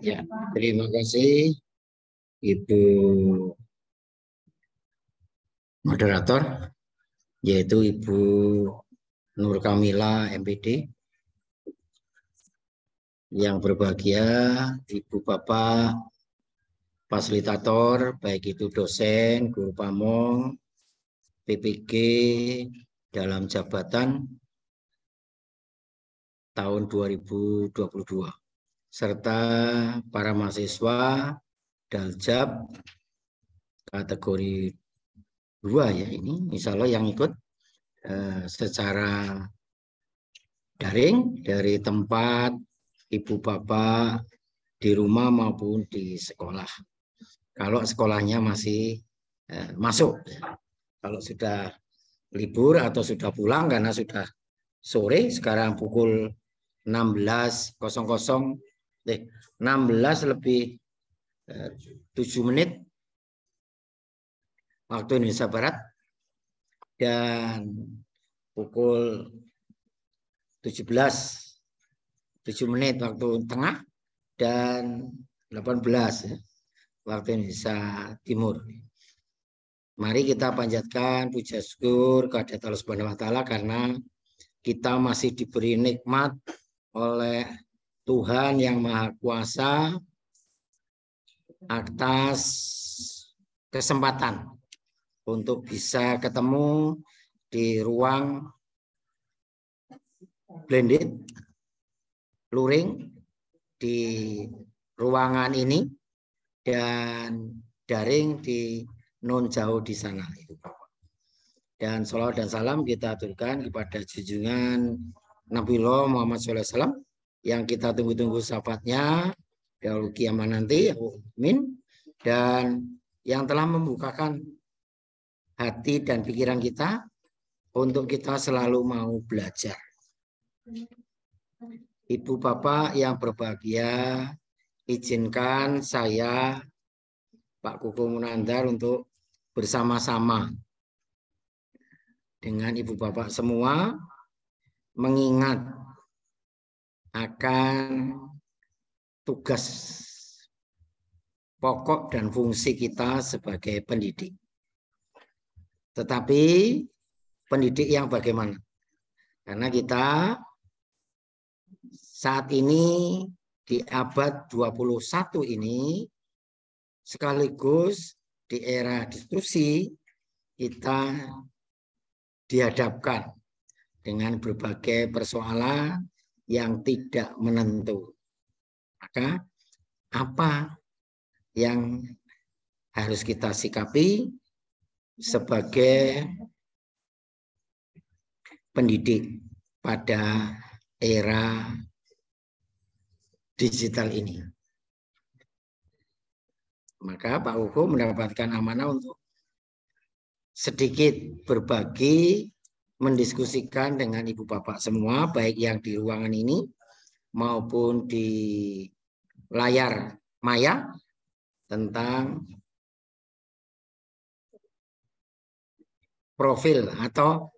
Ya, terima kasih Ibu moderator, yaitu Ibu Nur Kamila MPD. Yang berbahagia Ibu Bapak fasilitator, baik itu dosen, guru pamong, PPG dalam jabatan tahun 2022, serta para mahasiswa Daljab kategori 2 ya, ini insya Allah yang ikut secara daring dari tempat Ibu Bapak di rumah maupun di sekolah. Kalau sekolahnya masih masuk, kalau sudah libur atau sudah pulang karena sudah sore, sekarang pukul 16.00, 16 lebih 7 menit waktu Indonesia Barat, dan pukul 17 menit waktu tengah, dan 18 waktu Indonesia Timur. Mari kita panjatkan puja syukur kepada Allah Subhanahu wa taala karena kita masih diberi nikmat oleh Tuhan yang Maha Kuasa atas kesempatan untuk bisa ketemu di ruang blended luring di ruangan ini dan daring di non jauh di sana. Dan sholawat dan salam kita aturkan kepada junjungan Nabiullah Muhammad SAW yang kita tunggu-tunggu syafaatnya dahulu kiamat nanti, amin, dan yang telah membukakan hati dan pikiran kita untuk kita selalu mau belajar. Ibu Bapak yang berbahagia, izinkan saya Pak Kuku Munandar untuk bersama-sama dengan Ibu Bapak semua mengingat akan tugas pokok dan fungsi kita sebagai pendidik. Tetapi pendidik yang bagaimana? Karena kita saat ini di abad 21 ini sekaligus di era diskusi kita dihadapkan dengan berbagai persoalan yang tidak menentu. Maka apa yang harus kita sikapi sebagai pendidik pada era digital ini? Maka Pak Ugo mendapatkan amanah untuk sedikit berbagi, mendiskusikan dengan Ibu Bapak semua, baik yang di ruangan ini maupun di layar maya, tentang profil atau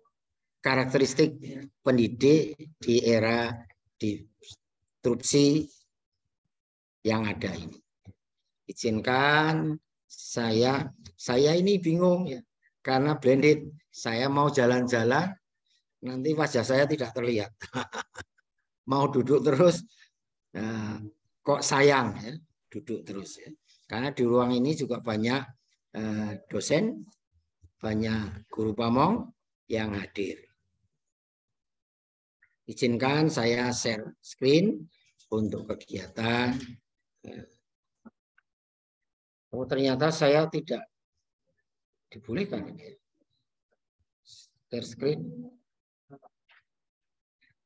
karakteristik pendidik di era disrupsi yang ada ini. Izinkan saya ini bingung ya, karena blended, saya mau jalan-jalan, nanti wajah saya tidak terlihat. Mau duduk terus, kok sayang ya, duduk terus ya. Karena di ruang ini juga banyak dosen, banyak guru pamong yang hadir. Izinkan saya share screen untuk kegiatan. Oh, ternyata saya tidak dibolehkan ini. Share screen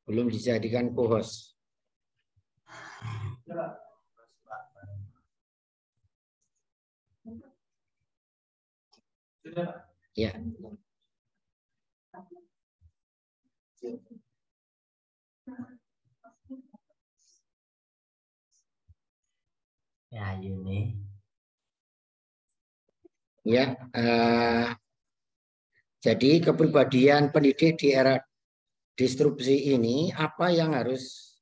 belum dijadikan co-host. Ya. Ya, ini. Ya, jadi kepribadian pendidik di era disrupsi ini, apa yang harus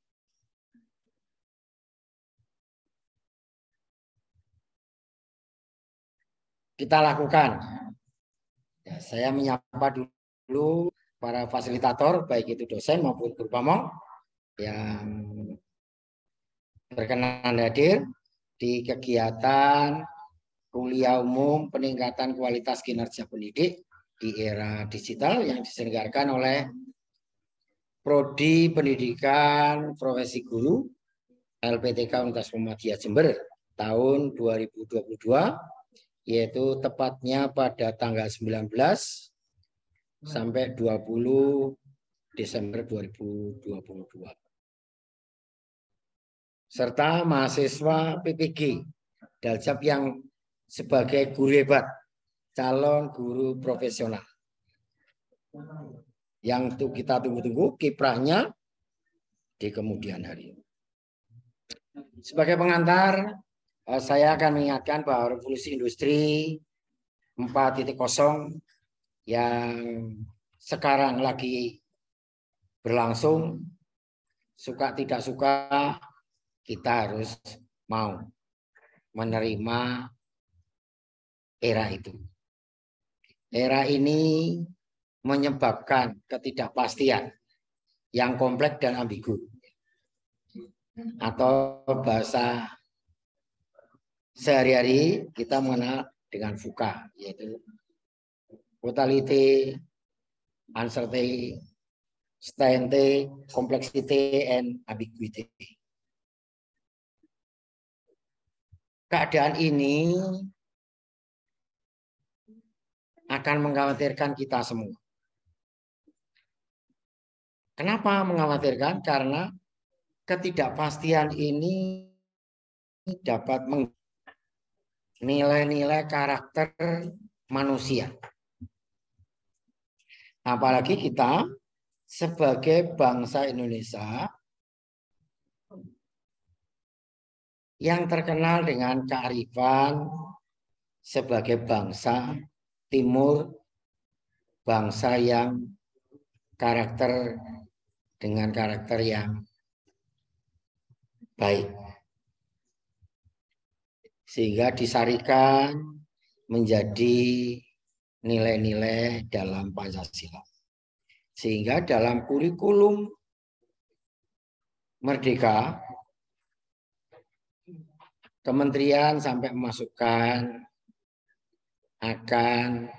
kita lakukan. Ya, saya menyapa dulu para fasilitator, baik itu dosen maupun guru pamong yang berkenan hadir di kegiatan kuliah umum peningkatan kualitas kinerja pendidik di era digital yang diselenggarakan oleh Prodi Pendidikan Profesi Guru LPTK Universitas Muhammadiyah Jember tahun 2022, yaitu tepatnya pada tanggal 19 sampai 20 Desember 2022. Serta mahasiswa PPG Daljab yang sebagai guru hebat, calon guru profesional. Yang kita tunggu-tunggu kiprahnya di kemudian hari. Sebagai pengantar, saya akan mengingatkan bahwa revolusi industri 4.0 yang sekarang lagi berlangsung, suka tidak suka, kita harus mau menerima era itu. Era ini menyebabkan ketidakpastian yang kompleks dan ambigu. Atau bahasa sehari-hari kita mengenal dengan VUCA, yaitu volatility, uncertainty, complexity, and ambiguity. Keadaan ini akan mengkhawatirkan kita semua. Kenapa mengkhawatirkan? Karena ketidakpastian ini dapat nilai-nilai karakter manusia. Apalagi kita sebagai bangsa Indonesia yang terkenal dengan kearifan sebagai bangsa Timur, bangsa yang dengan karakter yang baik, sehingga disarikan menjadi nilai-nilai dalam Pancasila. Sehingga dalam kurikulum Merdeka, kementerian sampai memasukkan akan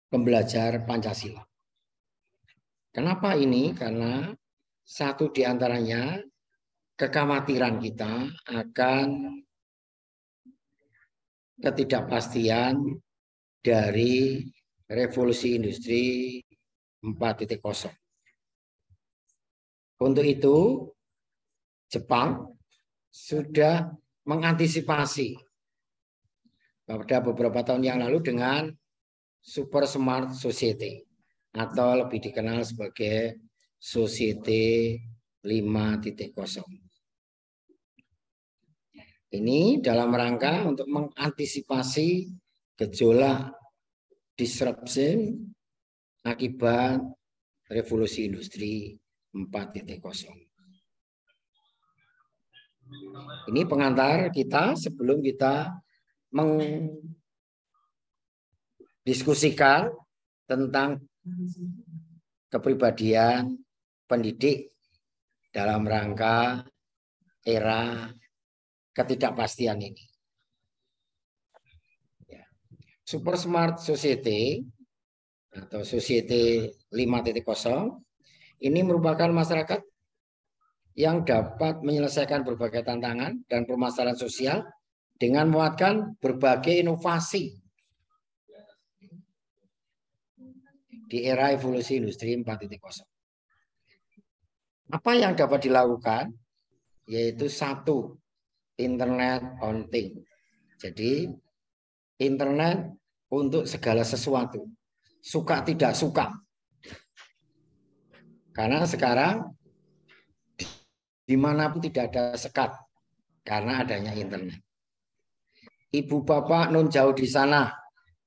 pembelajar Pancasila. Kenapa ini? Karena satu di antaranya kekhawatiran kita akan ketidakpastian dari revolusi industri 4.0. Untuk itu, Jepang sudah mengantisipasi pada beberapa tahun yang lalu dengan Super Smart Society atau lebih dikenal sebagai Society 5.0. Ini dalam rangka untuk mengantisipasi gejolak disruption akibat revolusi industri 4.0. Ini pengantar kita sebelum kita mendiskusikan tentang kepribadian pendidik dalam rangka era ketidakpastian ini. Super Smart Society atau Society 5.0 ini merupakan masyarakat yang dapat menyelesaikan berbagai tantangan dan permasalahan sosial dengan memuatkan berbagai inovasi di era evolusi industri 4.0. Apa yang dapat dilakukan? Yaitu satu, Internet on Things. Jadi internet untuk segala sesuatu. Suka tidak suka. Karena sekarang dimanapun tidak ada sekat karena adanya internet. Ibu bapak non jauh di sana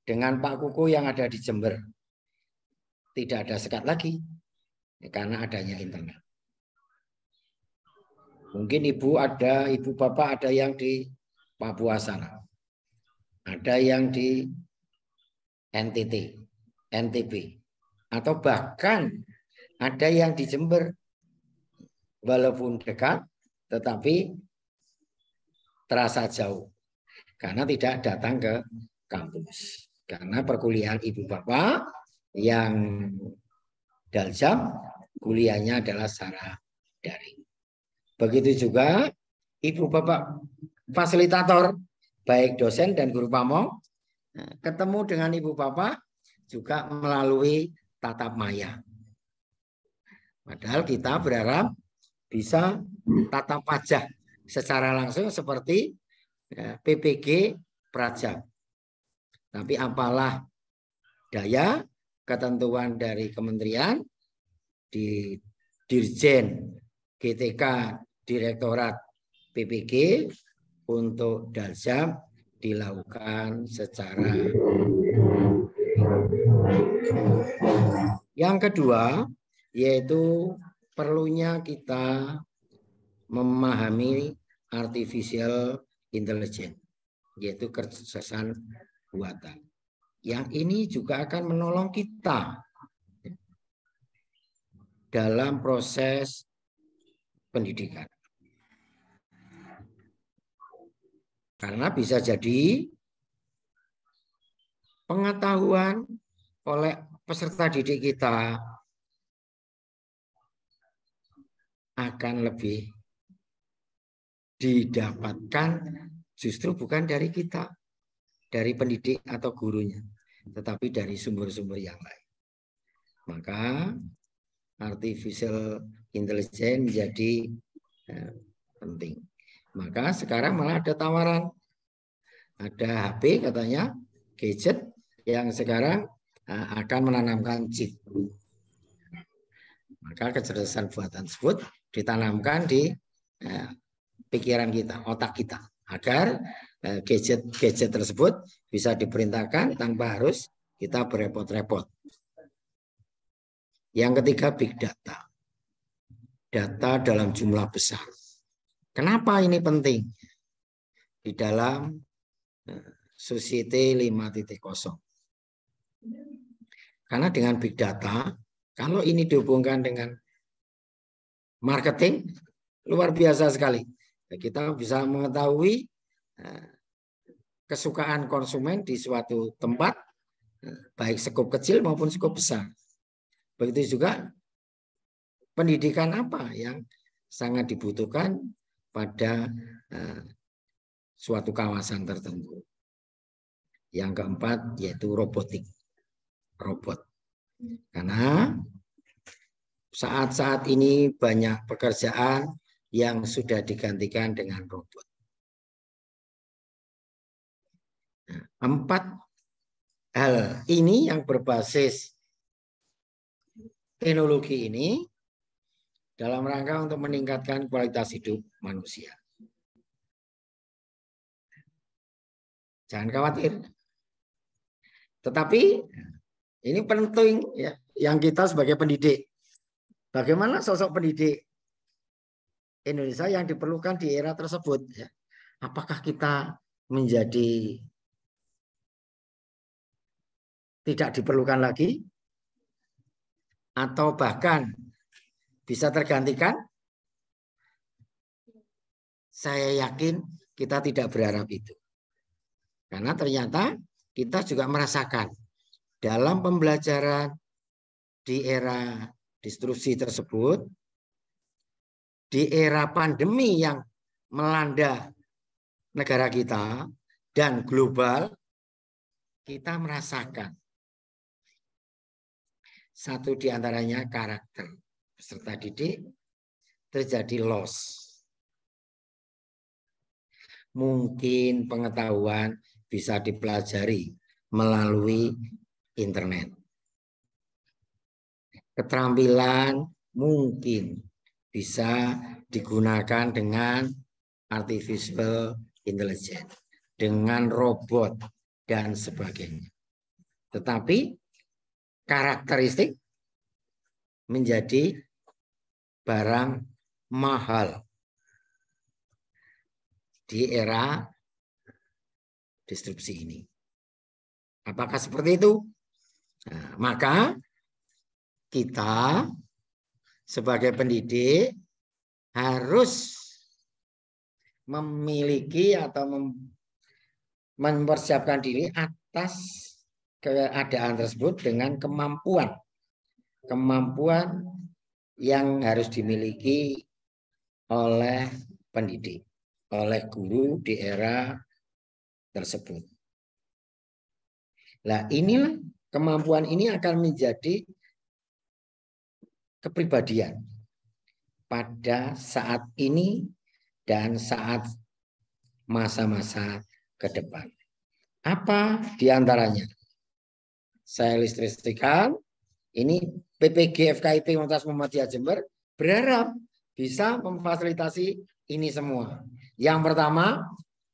dengan Pak Kuku yang ada di Jember. Tidak ada sekat lagi karena adanya internet. Mungkin ibu bapak ada yang di Papua sana. ada yang di NTT, NTB, atau bahkan ada yang di Jember, walaupun dekat, tetapi terasa jauh karena tidak datang ke kampus. Karena perkuliahan ibu bapak yang daljam, kuliahnya adalah secara daring. Begitu juga ibu bapak fasilitator, baik dosen dan guru pamong, ketemu dengan ibu bapak juga melalui tatap maya. Padahal kita berharap bisa tatap wajah secara langsung seperti PPG Prajab. Tapi apalah daya ketentuan dari kementerian di Dirjen GTK Direktorat PPG untuk daljam dilakukan secara. Yang kedua yaitu perlunya kita memahami artificial intelligence, yaitu kecerdasan buatan. Yang ini juga akan menolong kita dalam proses pendidikan. Karena bisa jadi pengetahuan oleh peserta didik kita akan lebih didapatkan justru bukan dari kita, dari pendidik atau gurunya, tetapi dari sumber-sumber yang lain. Maka artificial intelligence menjadi penting. Maka sekarang malah ada tawaran, ada HP katanya, gadget yang sekarang akan menanamkan chip. Maka kecerdasan buatan tersebut ditanamkan di pikiran kita, otak kita, agar gadget tersebut bisa diperintahkan tanpa harus kita berepot-repot. Yang ketiga, big data. Data dalam jumlah besar. Kenapa ini penting? Di dalam Society 5.0. Karena dengan big data, kalau ini dihubungkan dengan marketing, luar biasa sekali. Kita bisa mengetahui kesukaan konsumen di suatu tempat, baik skop kecil maupun skop besar. Begitu juga pendidikan apa yang sangat dibutuhkan pada suatu kawasan tertentu. Yang keempat yaitu robotik. Robot. Karena saat-saat ini banyak pekerjaan yang sudah digantikan dengan robot. Nah, 4 hal ini yang berbasis teknologi ini dalam rangka untuk meningkatkan kualitas hidup manusia. Jangan khawatir. Tetapi ini penting ya, yang kita sebagai pendidik. Bagaimana sosok pendidik Indonesia yang diperlukan di era tersebut? Ya. Apakah kita menjadi tidak diperlukan lagi? Atau bahkan bisa tergantikan? Saya yakin kita tidak berharap itu. Karena ternyata kita juga merasakan dalam pembelajaran di era disrupsi tersebut, di era pandemi yang melanda negara kita dan global, kita merasakan satu di antaranya karakter peserta didik terjadi loss. Mungkin pengetahuan bisa dipelajari melalui internet. Keterampilan mungkin bisa digunakan dengan artificial intelligence, dengan robot dan sebagainya. Tetapi karakteristik menjadi barang mahal di era disrupsi ini. Apakah seperti itu? Nah, maka kita sebagai pendidik harus memiliki atau mempersiapkan diri atas keadaan tersebut dengan kemampuan yang harus dimiliki oleh pendidik, oleh guru di era tersebut. Nah, inilah kemampuan ini akan menjadi kepribadian pada saat ini dan saat masa-masa ke depan. Apa diantaranya? Saya ilustrasikan. Ini PPG FKIP Universitas Muhammadiyah Jember berharap bisa memfasilitasi ini semua. Yang pertama,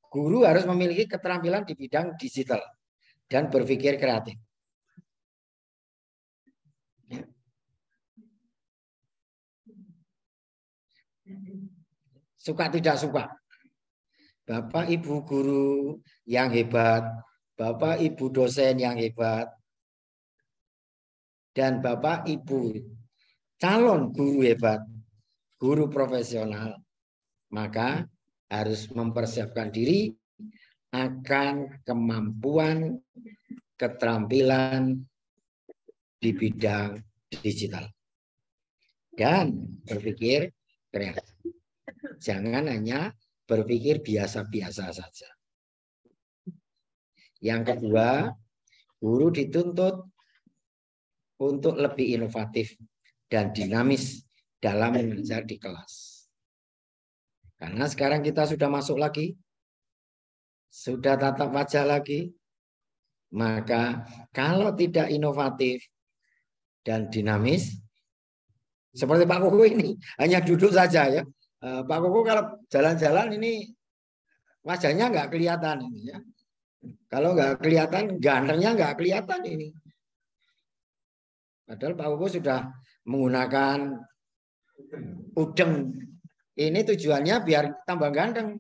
guru harus memiliki keterampilan di bidang digital dan berpikir kreatif. Suka tidak suka. Bapak Ibu guru yang hebat, Bapak Ibu dosen yang hebat, dan Bapak Ibu calon guru hebat, guru profesional, maka harus mempersiapkan diri akan kemampuan keterampilan di bidang digital dan berpikir kreatif. Jangan hanya berpikir biasa-biasa saja. Yang kedua, guru dituntut untuk lebih inovatif dan dinamis dalam mengajar di kelas. Karena sekarang kita sudah masuk lagi, sudah tatap wajah lagi, maka kalau tidak inovatif dan dinamis, seperti Pak Koko ini, hanya duduk saja ya. Pak Koko kalau jalan-jalan ini wajahnya nggak kelihatan ini ya. Kalau nggak kelihatan, gantengnya nggak kelihatan ini. Padahal Pak Koko sudah menggunakan udeng. Ini tujuannya biar tambah ganteng.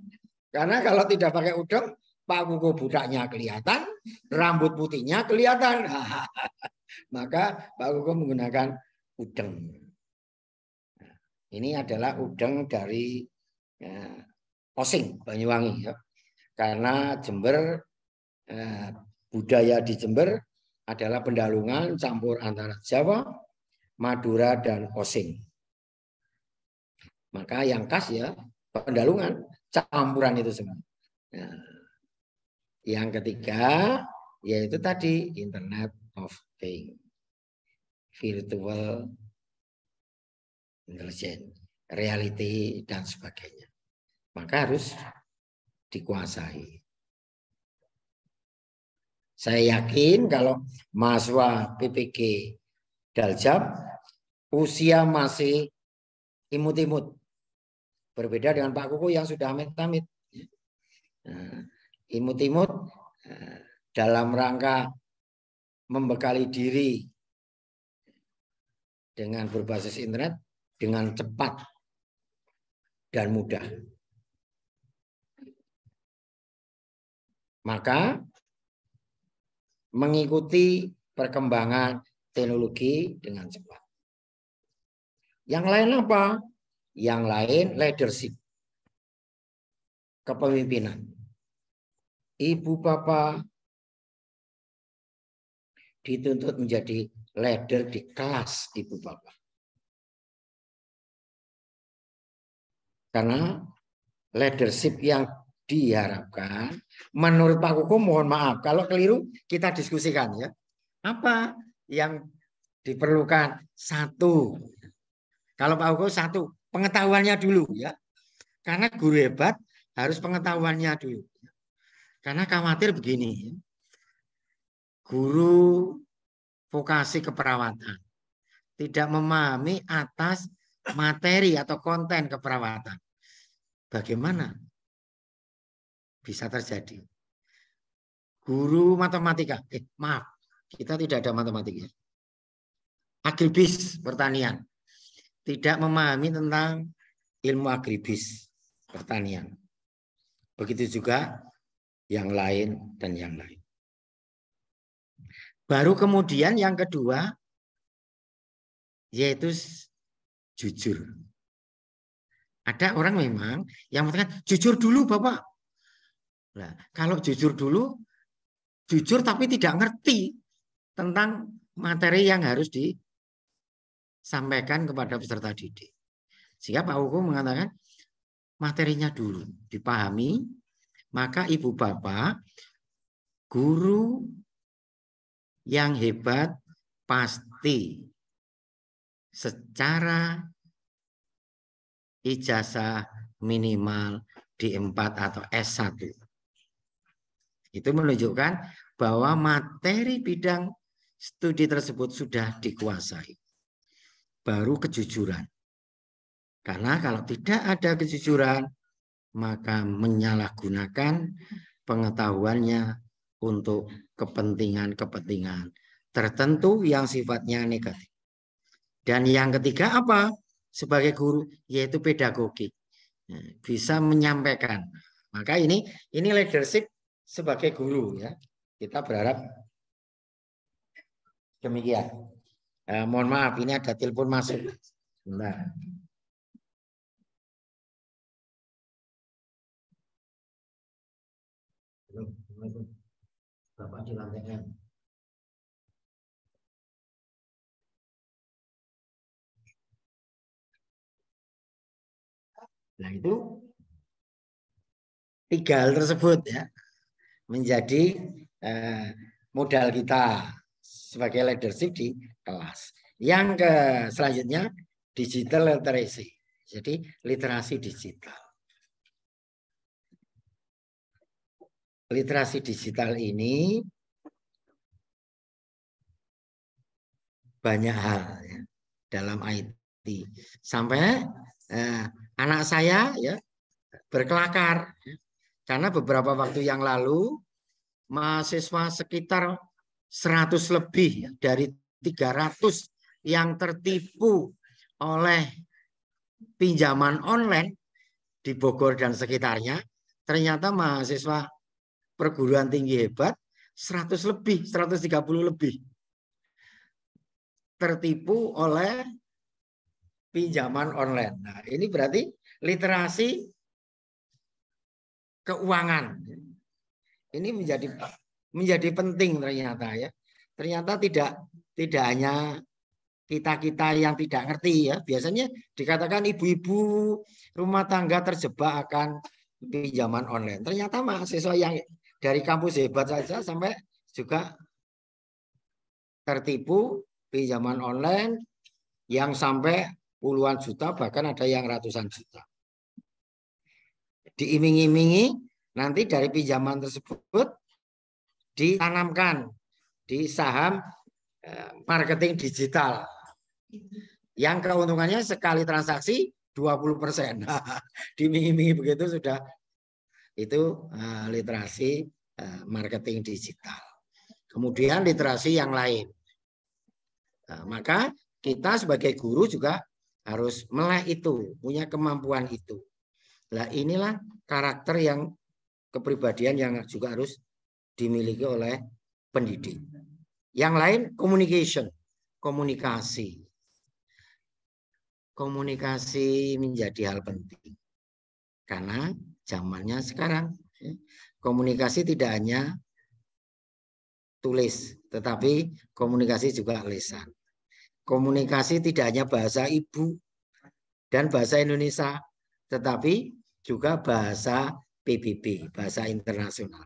Karena kalau tidak pakai udeng, Pak Koko budaknya kelihatan, rambut putihnya kelihatan. Maka Pak Koko menggunakan udeng. Ini adalah udeng dari Osing, Banyuwangi. Ya. Karena Jember, budaya di Jember adalah pendalungan campur antara Jawa, Madura, dan Osing. Maka yang khas ya pendalungan, campuran itu semua. Nah, yang ketiga yaitu tadi Internet of Things, virtual intelligence, reality, dan sebagainya. Maka harus dikuasai. Saya yakin kalau mahasiswa PPG Daljab usia masih imut-imut. Berbeda dengan Pak Koko yang sudah amit-amit. Imut-imut dalam rangka membekali diri dengan berbasis internet dengan cepat dan mudah. Maka mengikuti perkembangan teknologi dengan cepat. Yang lain apa? Yang lain leadership, kepemimpinan. Ibu bapak dituntut menjadi leader di kelas ibu bapak. Karena leadership yang diharapkan, menurut Pak Koko, mohon maaf kalau keliru kita diskusikan ya. Apa yang diperlukan? Satu, kalau Pak Koko satu, pengetahuannya dulu ya. Karena guru hebat harus pengetahuannya dulu. Karena khawatir begini, guru vokasi keperawatan tidak memahami atas materi atau konten keperawatan. Bagaimana bisa terjadi? Guru matematika, maaf, kita tidak ada matematika. Agribis pertanian, tidak memahami tentang ilmu agribis pertanian. Begitu juga yang lain, dan yang lain. Baru kemudian yang kedua, yaitu jujur. Ada orang memang yang mengatakan, jujur dulu Bapak. Nah, kalau jujur dulu, jujur tapi tidak ngerti tentang materi yang harus disampaikan kepada peserta didik. Sehingga Pak Hukum mengatakan, materinya dulu dipahami, maka ibu bapak, guru yang hebat pasti secara ijazah minimal D4 atau S1. Itu menunjukkan bahwa materi bidang studi tersebut sudah dikuasai. Baru kejujuran. Karena kalau tidak ada kejujuran, maka menyalahgunakan pengetahuannya untuk kepentingan-kepentingan tertentu yang sifatnya negatif. Dan yang ketiga apa? Sebagai guru, yaitu pedagogi. Bisa menyampaikan. Maka ini leadership sebagai guru ya. Kita berharap demikian. Mohon maaf, ini ada telepon masuk. Sebentar. Bapak di lantai M. Nah itu 3 hal tersebut ya menjadi modal kita sebagai leadership di kelas. Yang selanjutnya digital literacy. Jadi literasi digital. Literasi digital ini banyak hal ya, dalam IT. Sampai anak saya ya berkelakar ya, karena beberapa waktu yang lalu mahasiswa sekitar 100 lebih ya, dari 300 yang tertipu oleh pinjaman online di Bogor dan sekitarnya, ternyata mahasiswa perguruan tinggi hebat 100 lebih, 130 lebih tertipu oleh pinjaman online. Nah, ini berarti literasi keuangan. Ini menjadi penting ternyata ya. Ternyata tidak hanya kita yang tidak ngerti ya. Biasanya dikatakan ibu-ibu rumah tangga terjebak akan pinjaman online. Ternyata mahasiswa yang dari kampus hebat saja sampai juga tertipu pinjaman online yang sampai puluhan juta, bahkan ada yang ratusan juta. Diiming-imingi nanti dari pinjaman tersebut ditanamkan di saham marketing digital yang keuntungannya sekali transaksi 20%. Diiming-imingi begitu sudah itu literasi marketing digital. Kemudian literasi yang lain. Nah, maka kita sebagai guru juga harus melek itu, punya kemampuan itu. Nah, inilah karakter yang kepribadian yang juga harus dimiliki oleh pendidik. Yang lain communication, komunikasi. Komunikasi menjadi hal penting. Karena zamannya sekarang komunikasi tidak hanya tulis, tetapi komunikasi juga lisan. Komunikasi tidak hanya bahasa ibu dan bahasa Indonesia, tetapi juga bahasa PBB, bahasa internasional.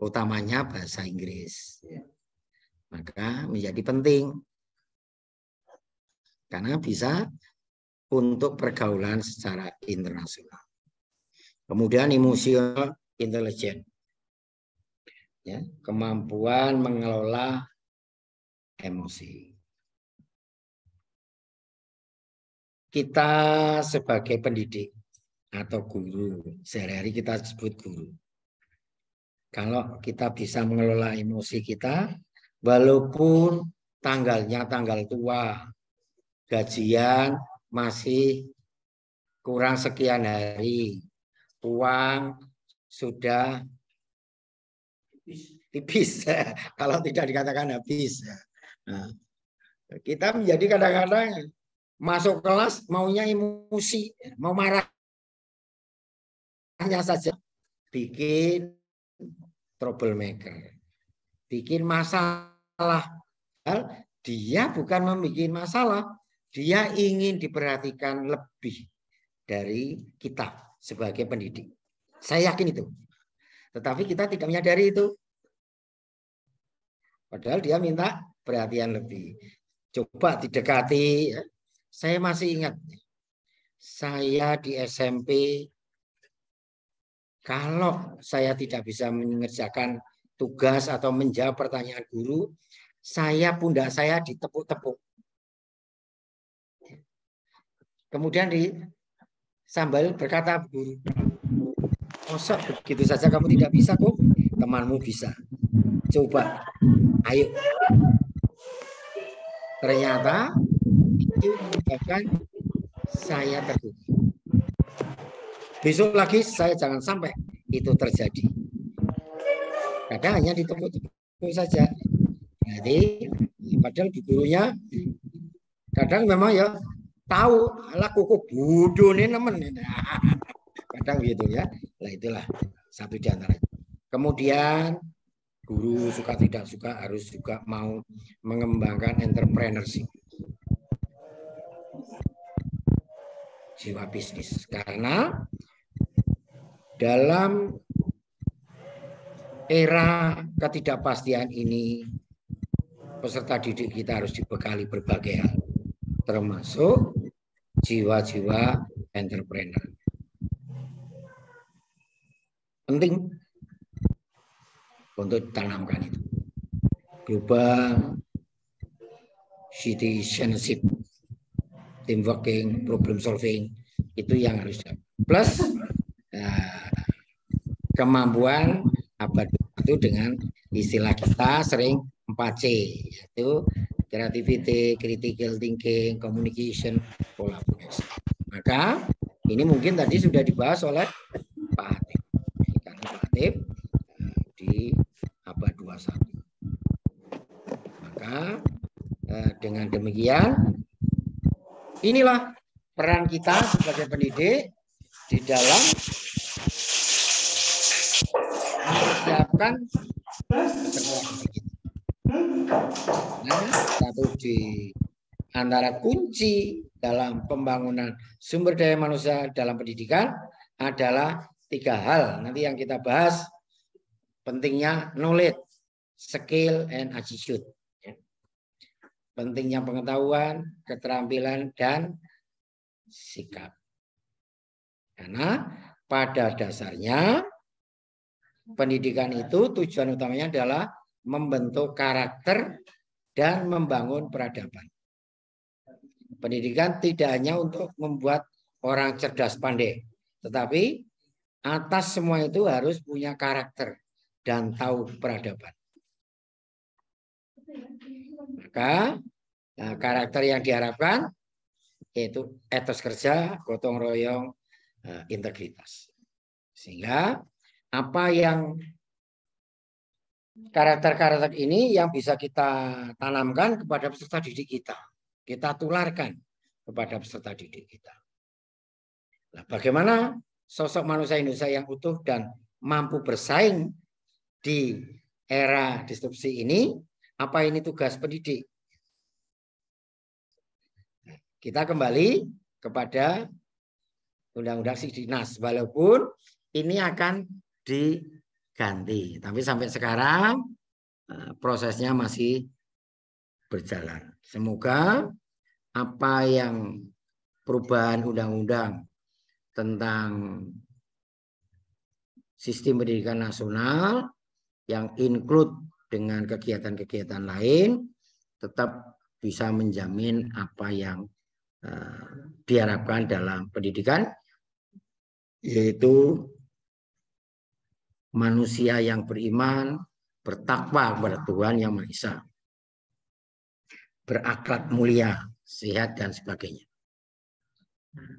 Utamanya bahasa Inggris. Maka menjadi penting. Karena bisa untuk pergaulan secara internasional. Kemudian emotional intelligence. Ya, kemampuan mengelola emosi. Kita sebagai pendidik atau guru, sehari-hari kita sebut guru. Kalau kita bisa mengelola emosi kita, walaupun tanggalnya tanggal tua, gajian masih kurang sekian hari, uang sudah tipis. Kalau tidak dikatakan habis. Nah, kita menjadi kadang-kadang masuk kelas maunya emosi, mau marahnya saja, bikin troublemaker, bikin masalah. Dia bukan membuat masalah, dia ingin diperhatikan lebih dari kita sebagai pendidik. Saya yakin itu. Tetapi kita tidak menyadari itu. Padahal dia minta perhatian lebih. Coba didekati. Saya masih ingat. Saya di SMP, kalau saya tidak bisa mengerjakan tugas atau menjawab pertanyaan guru, pundak saya ditepuk-tepuk. Kemudian sambil berkata guru, "Mosok begitu saja kamu tidak bisa kok, temanmu bisa. Coba, ayo." Ternyata itu menyebabkan saya terpukul. Besok lagi saya jangan sampai itu terjadi. Kadang hanya ditepuk-tepuk saja. Jadi padahal gurunya kadang memang ya tahu lah kuku bodoh nih teman. Kadang gitu ya. Nah itulah satu di antaranya. Kemudian guru suka tidak suka harus juga mau mengembangkan entrepreneurship, jiwa bisnis, karena dalam era ketidakpastian ini peserta didik kita harus dibekali berbagai hal, termasuk jiwa-jiwa entrepreneur. Penting untuk ditanamkan itu. Global citizenship, team working, problem solving, itu yang harus plus kemampuan abad itu dengan istilah kita sering 4C, yaitu creativity, critical thinking, communication, collaboration. Maka ini mungkin tadi sudah dibahas oleh Pak Hatip, karena Pak Hatip di abad 21. Maka dengan demikian inilah peran kita sebagai pendidik di dalam mempersiapkan nah, satu di antara kunci dalam pembangunan sumber daya manusia dalam pendidikan adalah 3 hal. Nanti yang kita bahas pentingnya knowledge, skill, and attitude. Pentingnya pengetahuan, keterampilan, dan sikap. Karena pada dasarnya pendidikan itu tujuan utamanya adalah membentuk karakter dan membangun peradaban. Pendidikan tidak hanya untuk membuat orang cerdas pandai, tetapi atas semua itu harus punya karakter dan tahu peradaban. Maka karakter yang diharapkan yaitu etos kerja, gotong royong, integritas. Sehingga apa yang karakter-karakter ini yang bisa kita tanamkan kepada peserta didik kita. Kita tularkan kepada peserta didik kita. Nah, bagaimana sosok manusia Indonesia yang utuh dan mampu bersaing di era disrupsi ini? Apa ini tugas pendidik? Kita kembali kepada Undang-Undang Sidiknas, walaupun ini akan diganti, tapi sampai sekarang prosesnya masih berjalan. Semoga apa yang perubahan undang-undang tentang sistem pendidikan nasional yang include dengan kegiatan-kegiatan lain tetap bisa menjamin apa yang diharapkan dalam pendidikan, yaitu manusia yang beriman, bertakwa kepada Tuhan Yang Maha Esa, berakhlak mulia, sehat, dan sebagainya.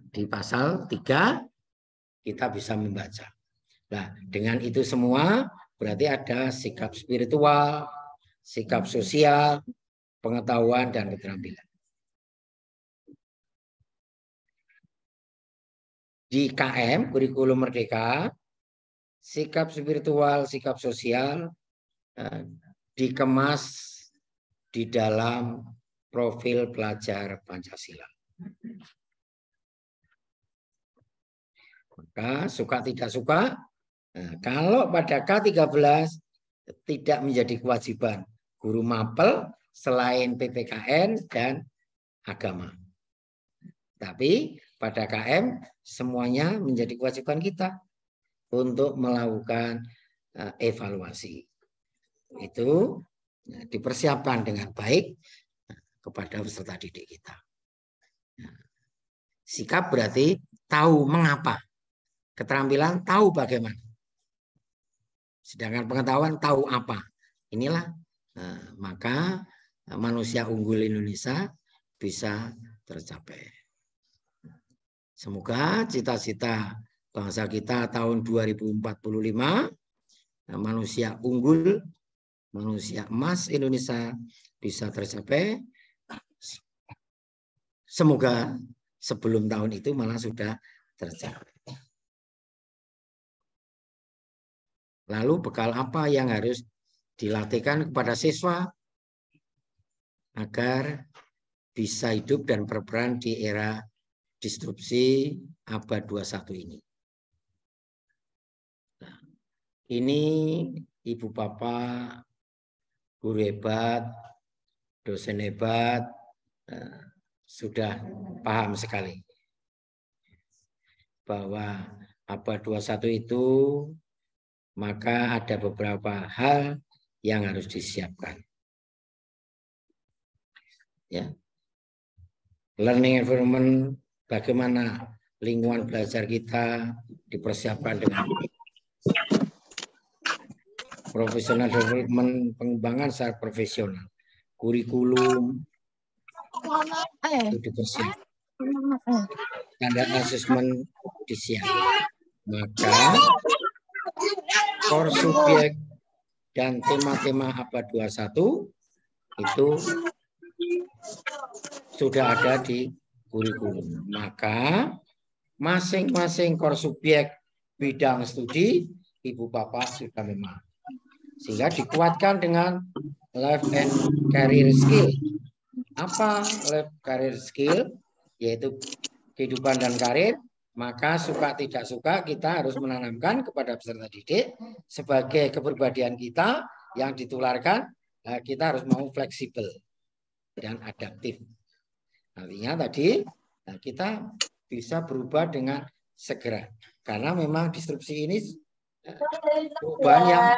Di pasal 3 kita bisa membaca. Nah, dengan itu semua berarti ada sikap spiritual, sikap sosial, pengetahuan, dan keterampilan. Di KM, kurikulum merdeka, sikap spiritual, sikap sosial dikemas di dalam profil pelajar Pancasila. Maka suka tidak suka, kalau pada K13 tidak menjadi kewajiban guru mapel selain PPKN dan agama. Tapi pada KM semuanya menjadi kewajiban kita untuk melakukan evaluasi. Itu dipersiapkan dengan baik kepada peserta didik kita. Sikap berarti tahu mengapa. Keterampilan tahu bagaimana. Sedangkan pengetahuan tahu apa. Inilah maka manusia unggul Indonesia bisa tercapai. Semoga cita-cita bangsa kita tahun 2045 manusia unggul, manusia emas Indonesia bisa tercapai. Semoga sebelum tahun itu malah sudah tercapai. Lalu bekal apa yang harus dilatihkan kepada siswa agar bisa hidup dan berperan di era disrupsi abad 21 ini? Nah, ini Ibu Bapak, guru hebat, dosen hebat, sudah paham sekali bahwa abad 21 itu maka ada beberapa hal yang harus disiapkan. Ya. Learning environment, bagaimana lingkungan belajar kita dipersiapkan dengan professional development, pengembangan secara profesional, kurikulum itu dipersiapkan, standar assessment disiapkan. Maka core subjek dan tema-tema abad 21 itu sudah ada di kurikulum. Maka masing-masing core subjek bidang studi Ibu Bapak sudah memang. Sehingga dikuatkan dengan life and career skill. Apa life career skill? Yaitu kehidupan dan karir. Maka suka tidak suka kita harus menanamkan kepada peserta didik sebagai kepribadian kita yang ditularkan, kita harus mau fleksibel dan adaptif. Artinya tadi kita bisa berubah dengan segera. Karena memang disrupsi ini perubahan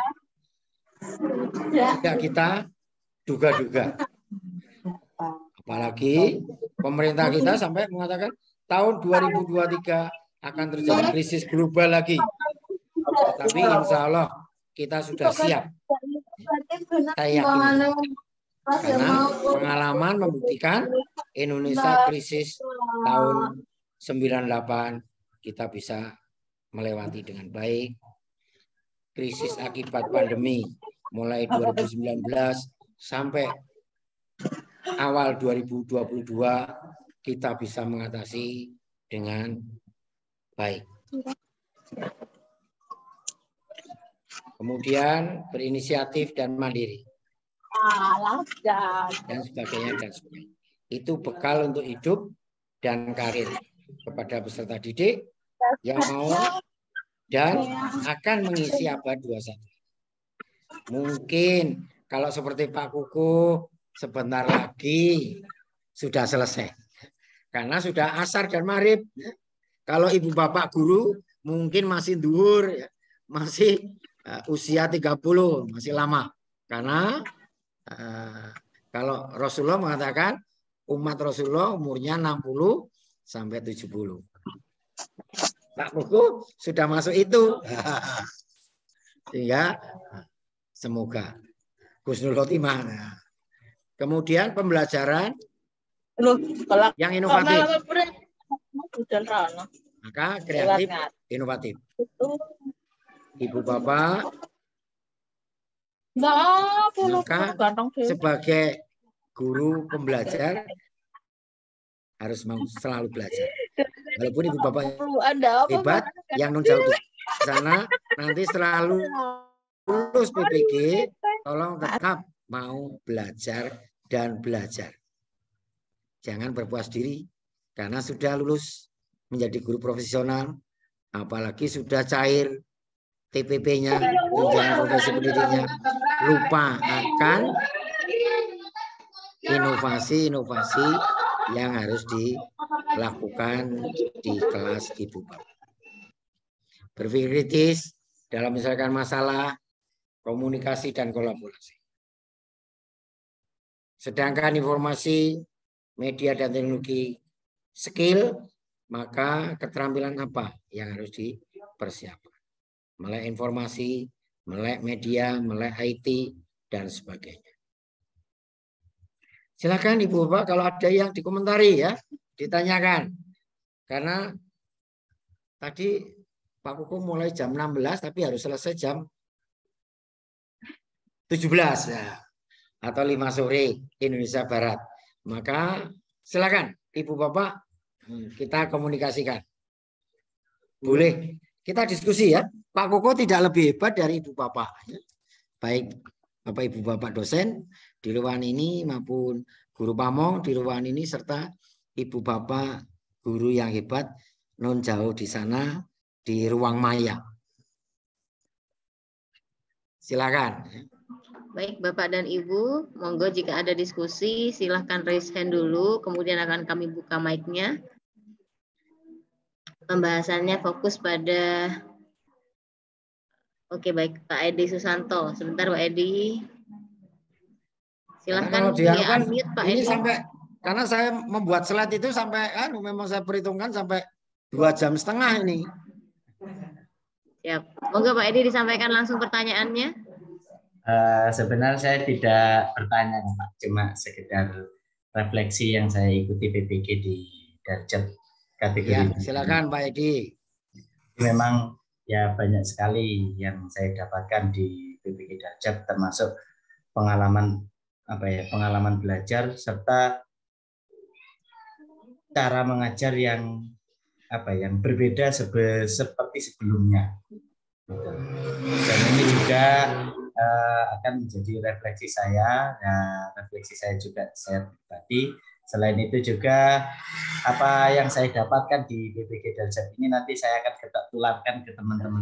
yang tidak kita duga-duga. Apalagi pemerintah kita sampai mengatakan tahun 2023 akan terjadi krisis global lagi. Tapi insya Allah kita sudah siap. Saya yakin. Karena pengalaman membuktikan Indonesia krisis tahun 98 kita bisa melewati dengan baik. Krisis akibat pandemi mulai 2019 sampai awal 2022 kita bisa mengatasi dengan baik. Kemudian berinisiatif dan mandiri. Dan sebagainya dan sebagainya. Itu bekal untuk hidup dan karir kepada peserta didik yang mau dan akan mengisi abad 21. Mungkin kalau seperti Pak Kuku sebentar lagi sudah selesai. Karena sudah asar dan maghrib. Kalau ibu bapak guru mungkin masih duhur, masih usia 30, masih lama. Karena kalau Rasulullah mengatakan umat Rasulullah umurnya 60 sampai 70. Pak Kuku sudah masuk itu. Sehingga semoga husnul khotimah. Kemudian pembelajaran yang inovatif. Maka kreatif, inovatif. Ibu bapak Maka sebagai guru pembelajar harus selalu belajar. Walaupun ibu bapak hebat, yang non jauh di sana nanti selalu lulus PPG, tolong tetap mau belajar dan belajar. Jangan berpuas diri karena sudah lulus menjadi guru profesional, apalagi sudah cair TPP-nya, tunjangan profesi pendidiknya, lupa akan inovasi-inovasi yang harus dilakukan di kelas ibu bapak. Berpikir kritis dalam menyelesaikan masalah, komunikasi dan kolaborasi. Sedangkan informasi, media dan teknologi skill, maka keterampilan apa yang harus dipersiapkan? Melek informasi, melek media, melek IT, dan sebagainya. Silakan Ibu Bapak kalau ada yang dikomentari ya, ditanyakan. Karena tadi Pak Kuku mulai jam 16 tapi harus selesai jam 17 ya, atau 5 sore Indonesia Barat. Maka silakan Ibu Bapak kita komunikasikan. Boleh kita diskusi ya. Pak Koko tidak lebih hebat dari Ibu Bapak. Baik Bapak Ibu Bapak dosen di ruangan ini maupun guru pamong di ruangan ini serta Ibu Bapak guru yang hebat non jauh di sana di ruang maya. Silakan. Baik Bapak dan Ibu, monggo jika ada diskusi silahkan raise hand dulu, kemudian akan kami buka mic-nya. Pembahasannya fokus pada Oke, baik Pak Edi Susanto. Sebentar Pak Edi. Silahkan di-unmute Pak ini Edi. Sampai karena saya membuat slide itu sampai memang saya perhitungkan sampai 2,5 jam ini. Siap. Moga Pak Edi disampaikan langsung pertanyaannya. Sebenarnya saya tidak bertanya Pak, cuma sekedar refleksi yang saya ikuti PPG di Darjat kategori. Ya, silakan Pak Edi. Memang ya banyak sekali yang saya dapatkan di PPG Darjat, termasuk pengalaman pengalaman belajar serta cara mengajar yang yang berbeda seperti sebelumnya. Dan ini juga akan menjadi refleksi saya. Nah, refleksi saya juga saya pribadi. Selain itu juga apa yang saya dapatkan di PPG Darjat ini nanti saya akan kita tularkan ke teman-teman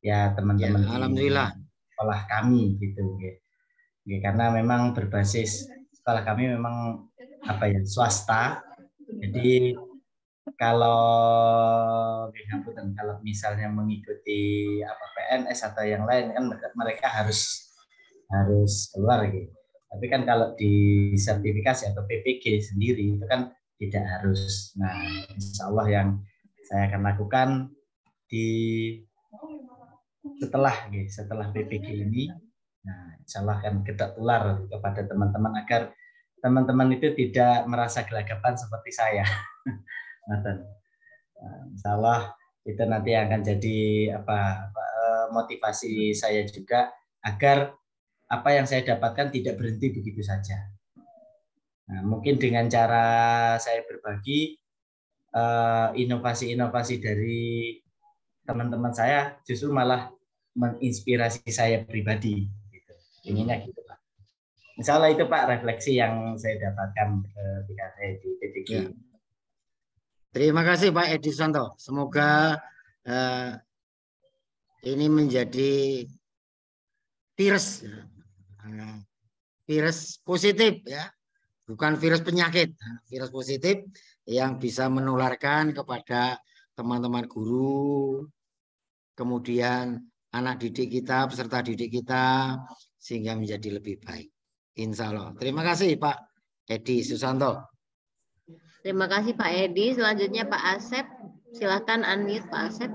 ya teman-teman ya, alhamdulillah sekolah kami gitu. Karena memang berbasis sekolah kami memang swasta. Jadi kalau misalnya mengikuti PNS atau yang lain kan mereka harus keluar gitu. Tapi kan kalau di sertifikasi atau PPG sendiri itu kan tidak harus. Nah, insya Allah yang saya akan lakukan setelah PPG ini, nah insya Allah akan kita tular kepada teman-teman agar teman-teman itu tidak merasa gelagapan seperti saya. Insya Allah itu nanti akan jadi motivasi saya juga agar apa yang saya dapatkan tidak berhenti begitu saja. Nah, mungkin dengan cara saya berbagi inovasi-inovasi dari teman-teman saya justru malah menginspirasi saya pribadi. Gitu. Inginnya gitu Pak. Insya Allah itu Pak refleksi yang saya dapatkan ketika saya di PPG. Ya. Terima kasih Pak Edi Susanto. Semoga ini menjadi virus positif ya, bukan virus penyakit, virus positif yang bisa menularkan kepada teman-teman guru, kemudian anak didik kita, peserta didik kita, sehingga menjadi lebih baik. Insya Allah. Terima kasih Pak Edi Susanto. Terima kasih Pak Edi. Selanjutnya Pak Asep. Silakan unmute Pak Asep.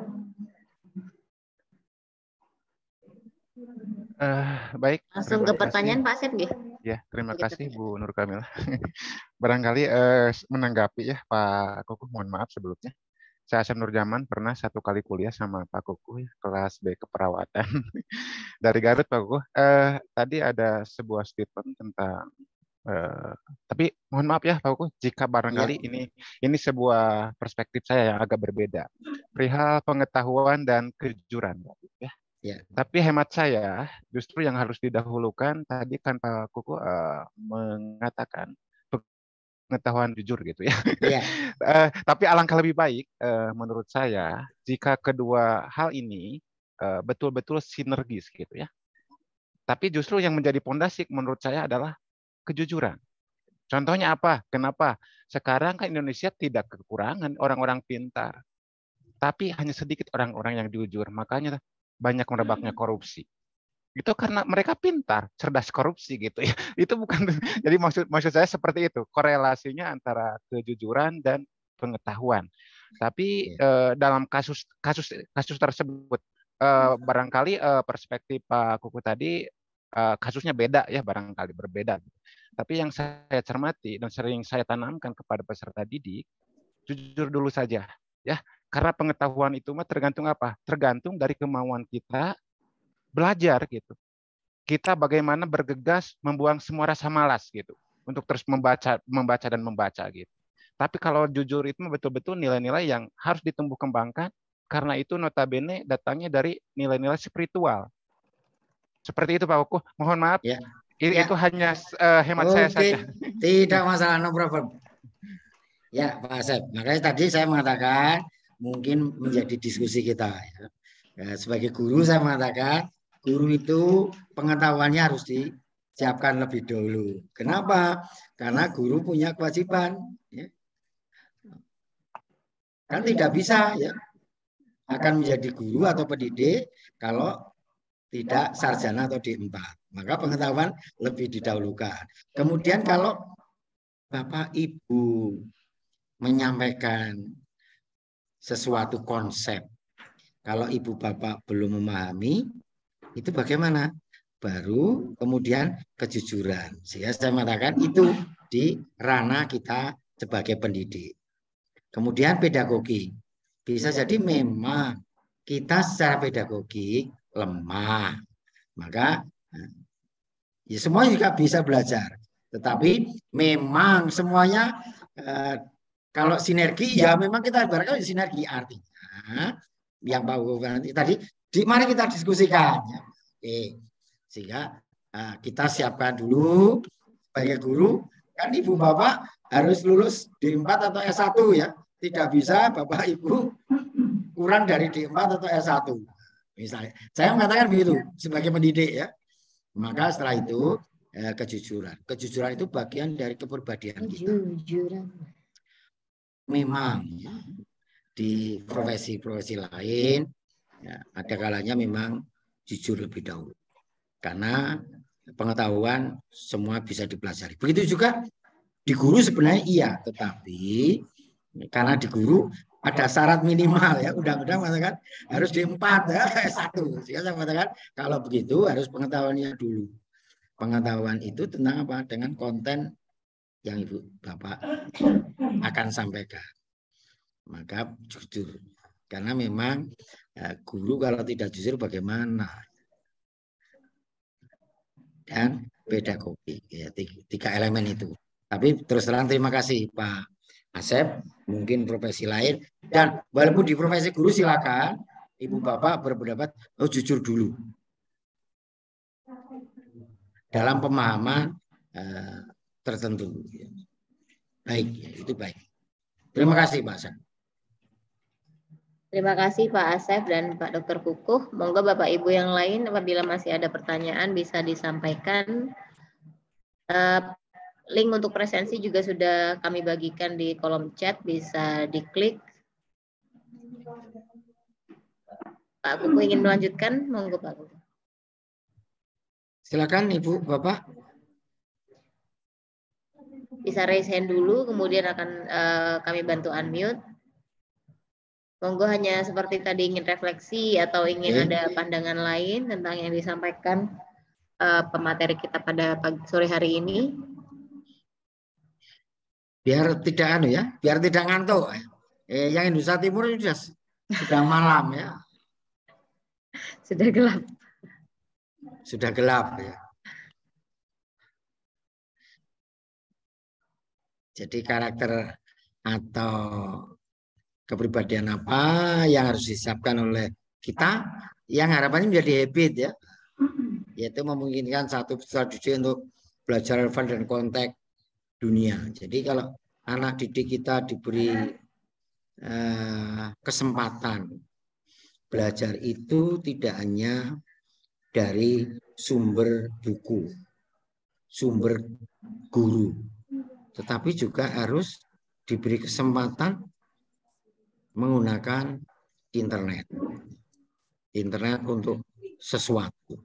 Baik. Langsung ke pertanyaan Pak Asep ya. Ya, terima kasih Bu Nur Kamila. Barangkali menanggapi ya Pak Kukuh, mohon maaf sebelumnya. saya Asep Nurjaman pernah satu kali kuliah sama Pak Kuku ya, kelas B keperawatan dari Garut Pak Kuku. Tadi ada sebuah statement tentang tapi mohon maaf ya Pak Kuku, jika barangkali Ya. ini sebuah perspektif saya yang agak berbeda. Perihal pengetahuan dan kejujuran ya. Ya. Tapi hemat saya justru yang harus didahulukan tadi kan Pak Kuku mengatakan pengetahuan jujur gitu ya. Ya. Tapi alangkah lebih baik menurut saya jika kedua hal ini betul-betul sinergis gitu ya. Tapi justru yang menjadi pondasi menurut saya adalah kejujuran. Contohnya apa? Kenapa? Sekarang kan Indonesia tidak kekurangan orang-orang pintar. Tapi hanya sedikit orang-orang yang jujur. Makanya banyak merebaknya korupsi. Itu karena mereka pintar, cerdas korupsi gitu ya. Itu bukan, jadi maksud saya seperti itu, korelasinya antara kejujuran dan pengetahuan. Tapi dalam kasus tersebut barangkali perspektif Pak Kuku tadi kasusnya beda ya, barangkali berbeda. Tapi yang saya cermati dan sering saya tanamkan kepada peserta didik, jujur dulu saja ya, karena pengetahuan itu mah tergantung apa? Tergantung dari kemauan kita belajar gitu. Kita bagaimana bergegas membuang semua rasa malas gitu untuk terus membaca dan membaca gitu. Tapi kalau jujur itu betul-betul nilai-nilai yang harus ditumbuh kembangkan karena itu notabene datangnya dari nilai-nilai spiritual. Seperti itu Pak Kuku. Mohon maaf. Ya. Itu hanya hemat saya saja. Tidak masalah, no problem. Ya Pak Asep, makanya tadi saya mengatakan mungkin menjadi diskusi kita. Ya, sebagai guru saya mengatakan guru itu pengetahuannya harus disiapkan lebih dahulu. Kenapa? Karena guru punya kewajiban. Ya. Kan tidak bisa ya akan menjadi guru atau pendidik kalau tidak sarjana atau D4. Maka pengetahuan lebih didahulukan. Kemudian kalau Bapak Ibu menyampaikan sesuatu konsep, kalau Ibu Bapak belum memahami, itu bagaimana? Baru kemudian kejujuran. Sehingga saya mengatakan itu di ranah kita sebagai pendidik. Kemudian pedagogi. Bisa jadi memang kita secara pedagogik lemah. Maka ya semua juga bisa belajar. Tetapi memang semuanya kalau sinergi ya memang kita ibaratkan sinergi, artinya yang Pak nanti tadi mari kita diskusikan ya. Oke. Sehingga kita siapkan dulu sebagai guru, kan Ibu Bapak harus lulus D4 atau S1 ya. Tidak bisa Bapak Ibu kurang dari D4 atau S1 misalnya. Saya mengatakan begitu sebagai pendidik ya. Maka setelah itu kejujuran. Kejujuran itu bagian dari kepribadian kita. Memang ya, di profesi-profesi lain ya, ada kalanya memang jujur lebih dahulu. Karena pengetahuan semua bisa dipelajari. Begitu juga di guru sebenarnya iya, tetapi karena di guru ada syarat minimal ya, undang-undang mengatakan harus D4 ya, S1. Sehingga saya mengatakan kalau begitu harus pengetahuannya dulu. Pengetahuan itu tentang apa? Dengan konten yang Ibu Bapak akan sampaikan. Maka jujur. Karena memang guru kalau tidak jujur bagaimana? Dan pedagogi. Ya, 3 elemen itu. Tapi terus terang terima kasih Pak Asep. Mungkin profesi lain. Dan walaupun di profesi guru silakan. Ibu Bapak berpendapat jujur dulu. Dalam pemahaman tertentu. Baik, ya, itu baik. Terima kasih Pak Asep. Terima kasih Pak Asep dan Pak Dr. Kukuh. Monggo Bapak Ibu yang lain apabila masih ada pertanyaan bisa disampaikan. Link untuk presensi juga sudah kami bagikan di kolom chat, bisa diklik. Pak Kukuh ingin melanjutkan? Monggo Pak Kukuh. Silakan Ibu Bapak. Bisa raise hand dulu, kemudian akan kami bantu unmute. Monggo hanya seperti tadi ingin refleksi atau ingin ada pandangan lain tentang yang disampaikan pemateri kita pada sore hari ini. Biar tidak biar tidak ngantuk. Yang Indonesia Timur ini sudah malam ya. Sudah gelap. Sudah gelap ya. Jadi karakter atau kepribadian apa yang harus disiapkan oleh kita yang harapannya menjadi habit ya. Yaitu memungkinkan satu strategi untuk belajar relevan dan konteks dunia. Jadi kalau anak didik kita diberi kesempatan belajar itu tidak hanya dari sumber buku, sumber guru, tetapi juga harus diberi kesempatan menggunakan internet. Internet untuk sesuatu.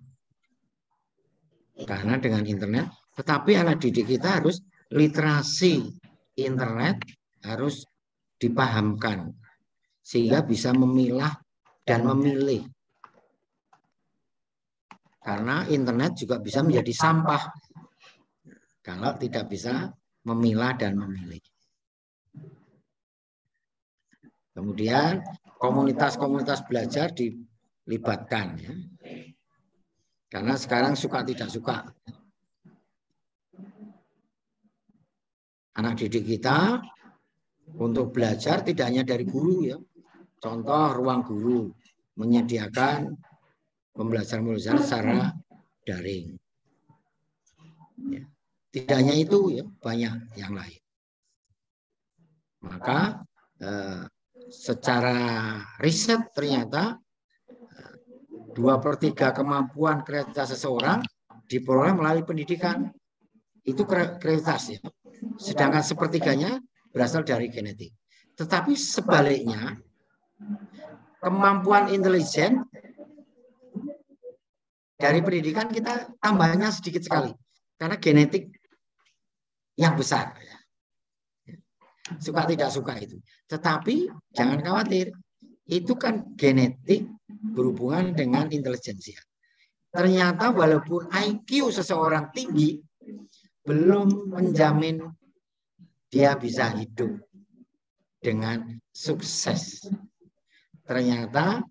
Karena dengan internet, tetapi anak didik kita harus literasi internet harus dipahamkan sehingga bisa memilah dan memilih. Karena internet juga bisa menjadi sampah kalau tidak bisa memilah dan memilih. Kemudian komunitas-komunitas belajar dilibatkan ya. Karena sekarang suka tidak suka. Anak didik kita untuk belajar tidak hanya dari guru ya. Contoh ruang guru menyediakan pembelajaran secara daring. Ya. Tidak hanya itu ya, banyak yang lain. Maka secara riset ternyata 2/3 kemampuan kreativitas seseorang diperoleh melalui pendidikan. Itu kreativitas ya. Sedangkan 1/3-nya berasal dari genetik. Tetapi sebaliknya, kemampuan intelijen dari pendidikan kita tambahnya sedikit sekali. Karena genetik yang besar. Suka tidak suka itu. Tetapi jangan khawatir. Itu kan genetik berhubungan dengan intelijensia. Ternyata walaupun IQ seseorang tinggi, belum menjamin dia bisa hidup dengan sukses. Ternyata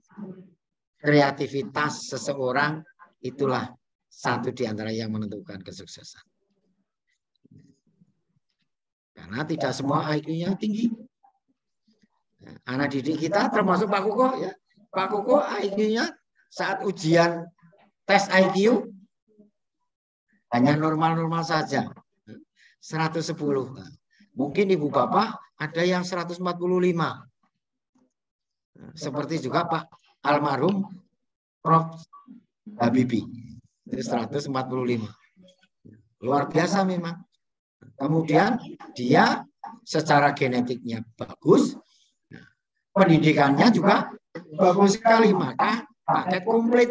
kreativitas seseorang itulah satu di antara yang menentukan kesuksesan. Karena tidak semua IQ-nya tinggi. Anak didik kita termasuk Pak Kuko ya. Pak Kuko IQ-nya saat ujian tes IQ hanya normal-normal saja. 110. Mungkin ibu bapak ada yang 145. Seperti juga Pak almarhum Prof. Habibie. Itu 145. Luar biasa memang. Kemudian dia secara genetiknya bagus. Pendidikannya juga bagus sekali, maka paket komplit.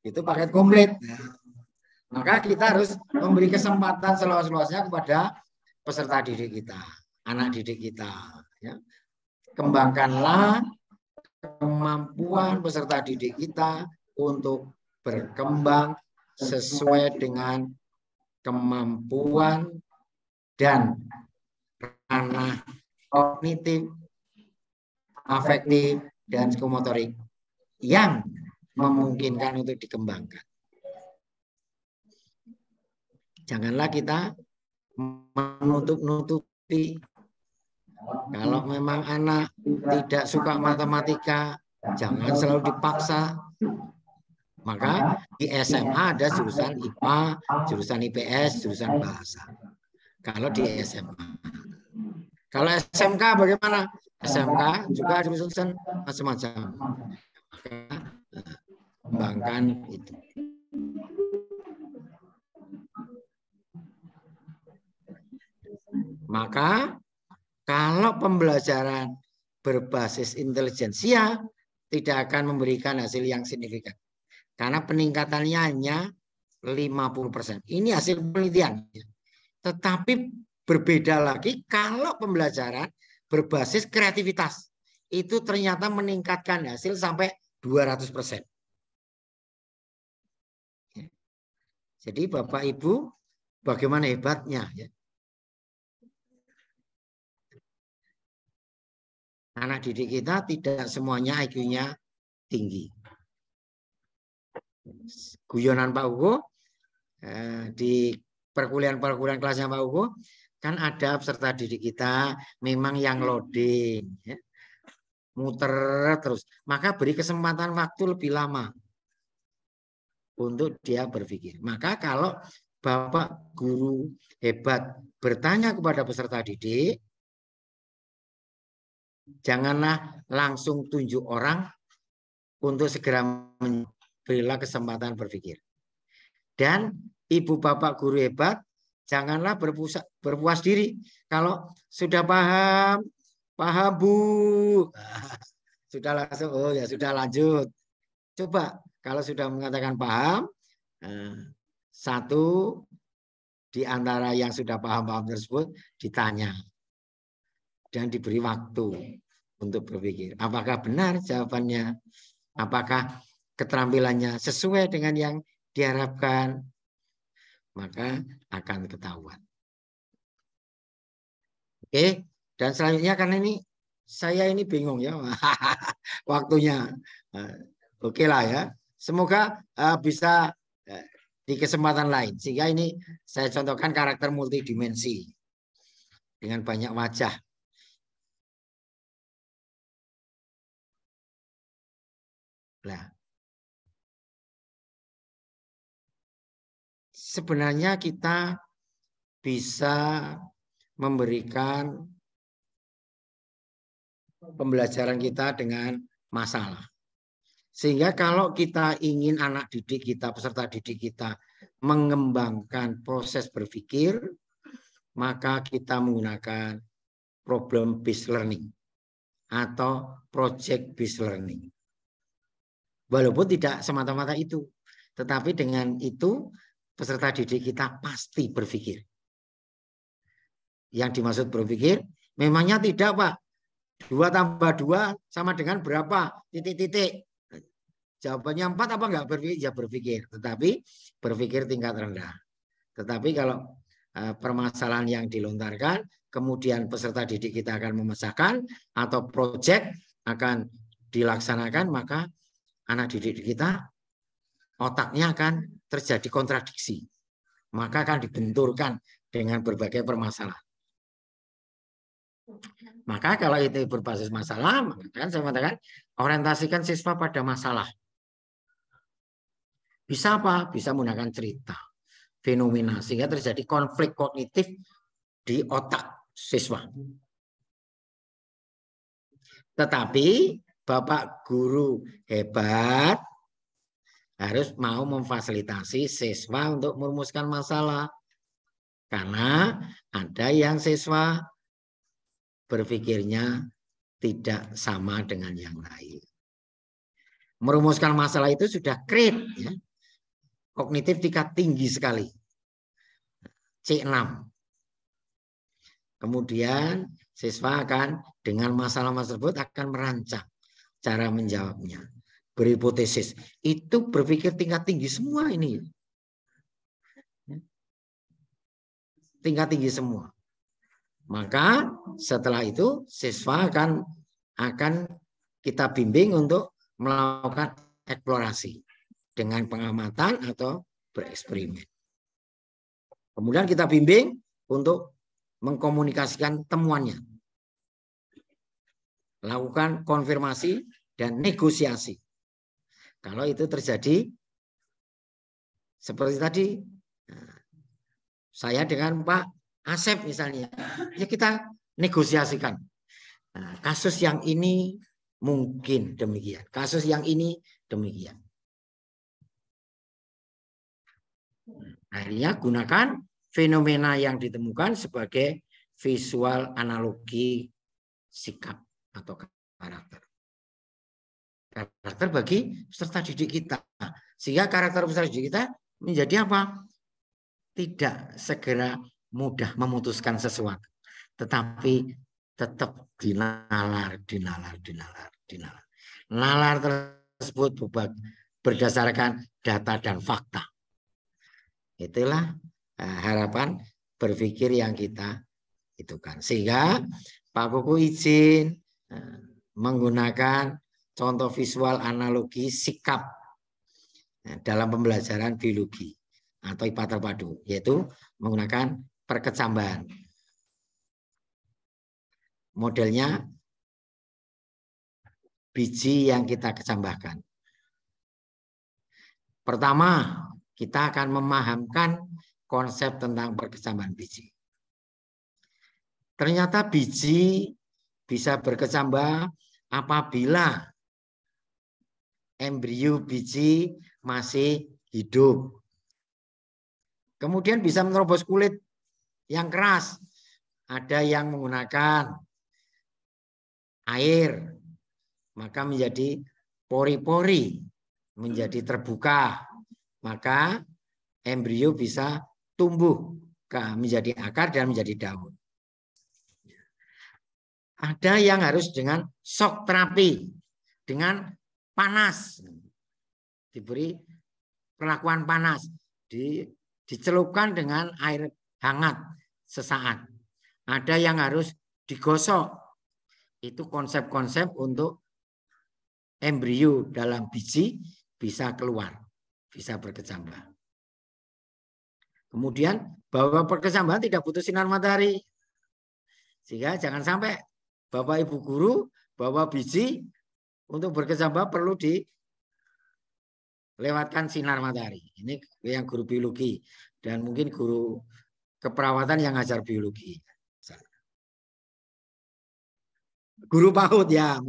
Itu paket komplit. Maka kita harus memberi kesempatan seluas-luasnya kepada peserta didik kita, anak didik kita. Ya. Kembangkanlah kemampuan peserta didik kita untuk berkembang sesuai dengan kemampuan dan ranah kognitif, afektif, dan psikomotorik yang memungkinkan untuk dikembangkan. Janganlah kita menutup-nutupi. Kalau memang anak tidak suka matematika, jangan selalu dipaksa. Maka di SMA ada jurusan IPA, jurusan IPS, jurusan bahasa. Kalau di SMA. Kalau SMK bagaimana? SMK juga ada jurusan macam-macam. Maka kembangkan itu. Maka kalau pembelajaran berbasis intelijensia tidak akan memberikan hasil yang signifikan. Karena peningkatannya hanya 50%. Ini hasil penelitian. Tetapi berbeda lagi kalau pembelajaran berbasis kreativitas. Itu ternyata meningkatkan hasil sampai 200%. Jadi Bapak Ibu, bagaimana hebatnya ya. Anak didik kita tidak semuanya IQ-nya tinggi. Guyonan Pak Hugo, di perkuliahan kelasnya Pak Hugo, kan ada peserta didik kita memang yang loading, ya, muter terus. Maka beri kesempatan waktu lebih lama untuk dia berpikir. Maka kalau Bapak guru hebat bertanya kepada peserta didik, janganlah langsung tunjuk orang untuk segera berilah kesempatan berpikir. Dan ibu bapak guru hebat, janganlah berpuas diri. Kalau sudah paham Bu. Sudah langsung, oh ya sudah lanjut. Coba kalau sudah mengatakan paham, satu di antara yang sudah paham-paham tersebut ditanya. Dan diberi waktu untuk berpikir. Apakah benar jawabannya? Apakah keterampilannya sesuai dengan yang diharapkan? Maka akan ketahuan. Oke, dan selanjutnya karena ini saya ini bingung ya waktunya. Oke lah ya. Semoga bisa di kesempatan lain. Sehingga ini saya contohkan karakter multidimensi dengan banyak wajah. Nah, sebenarnya kita bisa memberikan pembelajaran kita dengan masalah. Sehingga kalau kita ingin anak didik kita, peserta didik kita mengembangkan proses berpikir, maka kita menggunakan problem based learning atau project based learning. Walaupun tidak semata-mata itu, tetapi dengan itu peserta didik kita pasti berpikir. Yang dimaksud berpikir, memangnya tidak Pak. 2 tambah 2 sama dengan berapa? Titik-titik. Jawabannya 4 apa enggak berpikir? Ya berpikir, tetapi berpikir tingkat rendah. Tetapi kalau permasalahan yang dilontarkan, kemudian peserta didik kita akan memecahkan atau proyek akan dilaksanakan, maka anak didik kita otaknya akan terjadi kontradiksi. Maka akan dibenturkan dengan berbagai permasalahan. Maka kalau itu berbasis masalah, maka kan saya mengatakan orientasikan siswa pada masalah. Bisa apa? Bisa menggunakan cerita, fenomena, sehingga terjadi konflik kognitif di otak siswa. Tetapi Bapak guru hebat harus mau memfasilitasi siswa untuk merumuskan masalah. Karena ada yang siswa berpikirnya tidak sama dengan yang lain. Merumuskan masalah itu sudah keren, ya. Kognitif tingkat tinggi sekali. C6. Kemudian siswa akan dengan masalah tersebut akan merancang cara menjawabnya. Berhipotesis. Itu berpikir tingkat tinggi semua ini. Tingkat tinggi semua. Maka setelah itu siswa akan kita bimbing untuk melakukan eksplorasi dengan pengamatan atau bereksperimen. Kemudian kita bimbing untuk mengkomunikasikan temuannya. Lakukan konfirmasi dan negosiasi. Kalau itu terjadi seperti tadi, saya dengan Pak Asep misalnya, ya kita negosiasikan. Nah, kasus yang ini mungkin demikian, kasus yang ini demikian. Akhirnya gunakan fenomena yang ditemukan sebagai visual analogi sikap atau karakter. Karakter bagi peserta didik kita. Sehingga karakter peserta didik kita menjadi apa? Tidak segera mudah memutuskan sesuatu. Tetapi tetap dinalar. Nalar tersebut berdasarkan data dan fakta. Itulah harapan berpikir yang kita itukan. Sehingga Pak Kuku izin menggunakan contoh visual analogi sikap dalam pembelajaran biologi atau IPA terpadu, yaitu menggunakan perkecambahan. Modelnya biji yang kita kecambahkan. Pertama, kita akan memahamkan konsep tentang perkecambahan biji. Ternyata biji bisa berkecambah apabila embrio biji masih hidup. Kemudian bisa menerobos kulit yang keras. Ada yang menggunakan air, maka menjadi pori-pori, menjadi terbuka. Maka embrio bisa tumbuh menjadi akar dan menjadi daun. Ada yang harus dengan shock terapi, dengan panas, diberi perlakuan panas, dicelupkan dengan air hangat sesaat. Ada yang harus digosok. Itu konsep-konsep untuk embrio dalam biji bisa keluar, bisa berkecambah. Kemudian bahwa perkecambahan tidak butuh sinar matahari. Sehingga jangan sampai Bapak Ibu guru bahwa biji untuk berkecambah perlu dilewatkan sinar matahari. Ini yang guru biologi dan mungkin guru keperawatan yang ngajar biologi. Guru PAUD ya,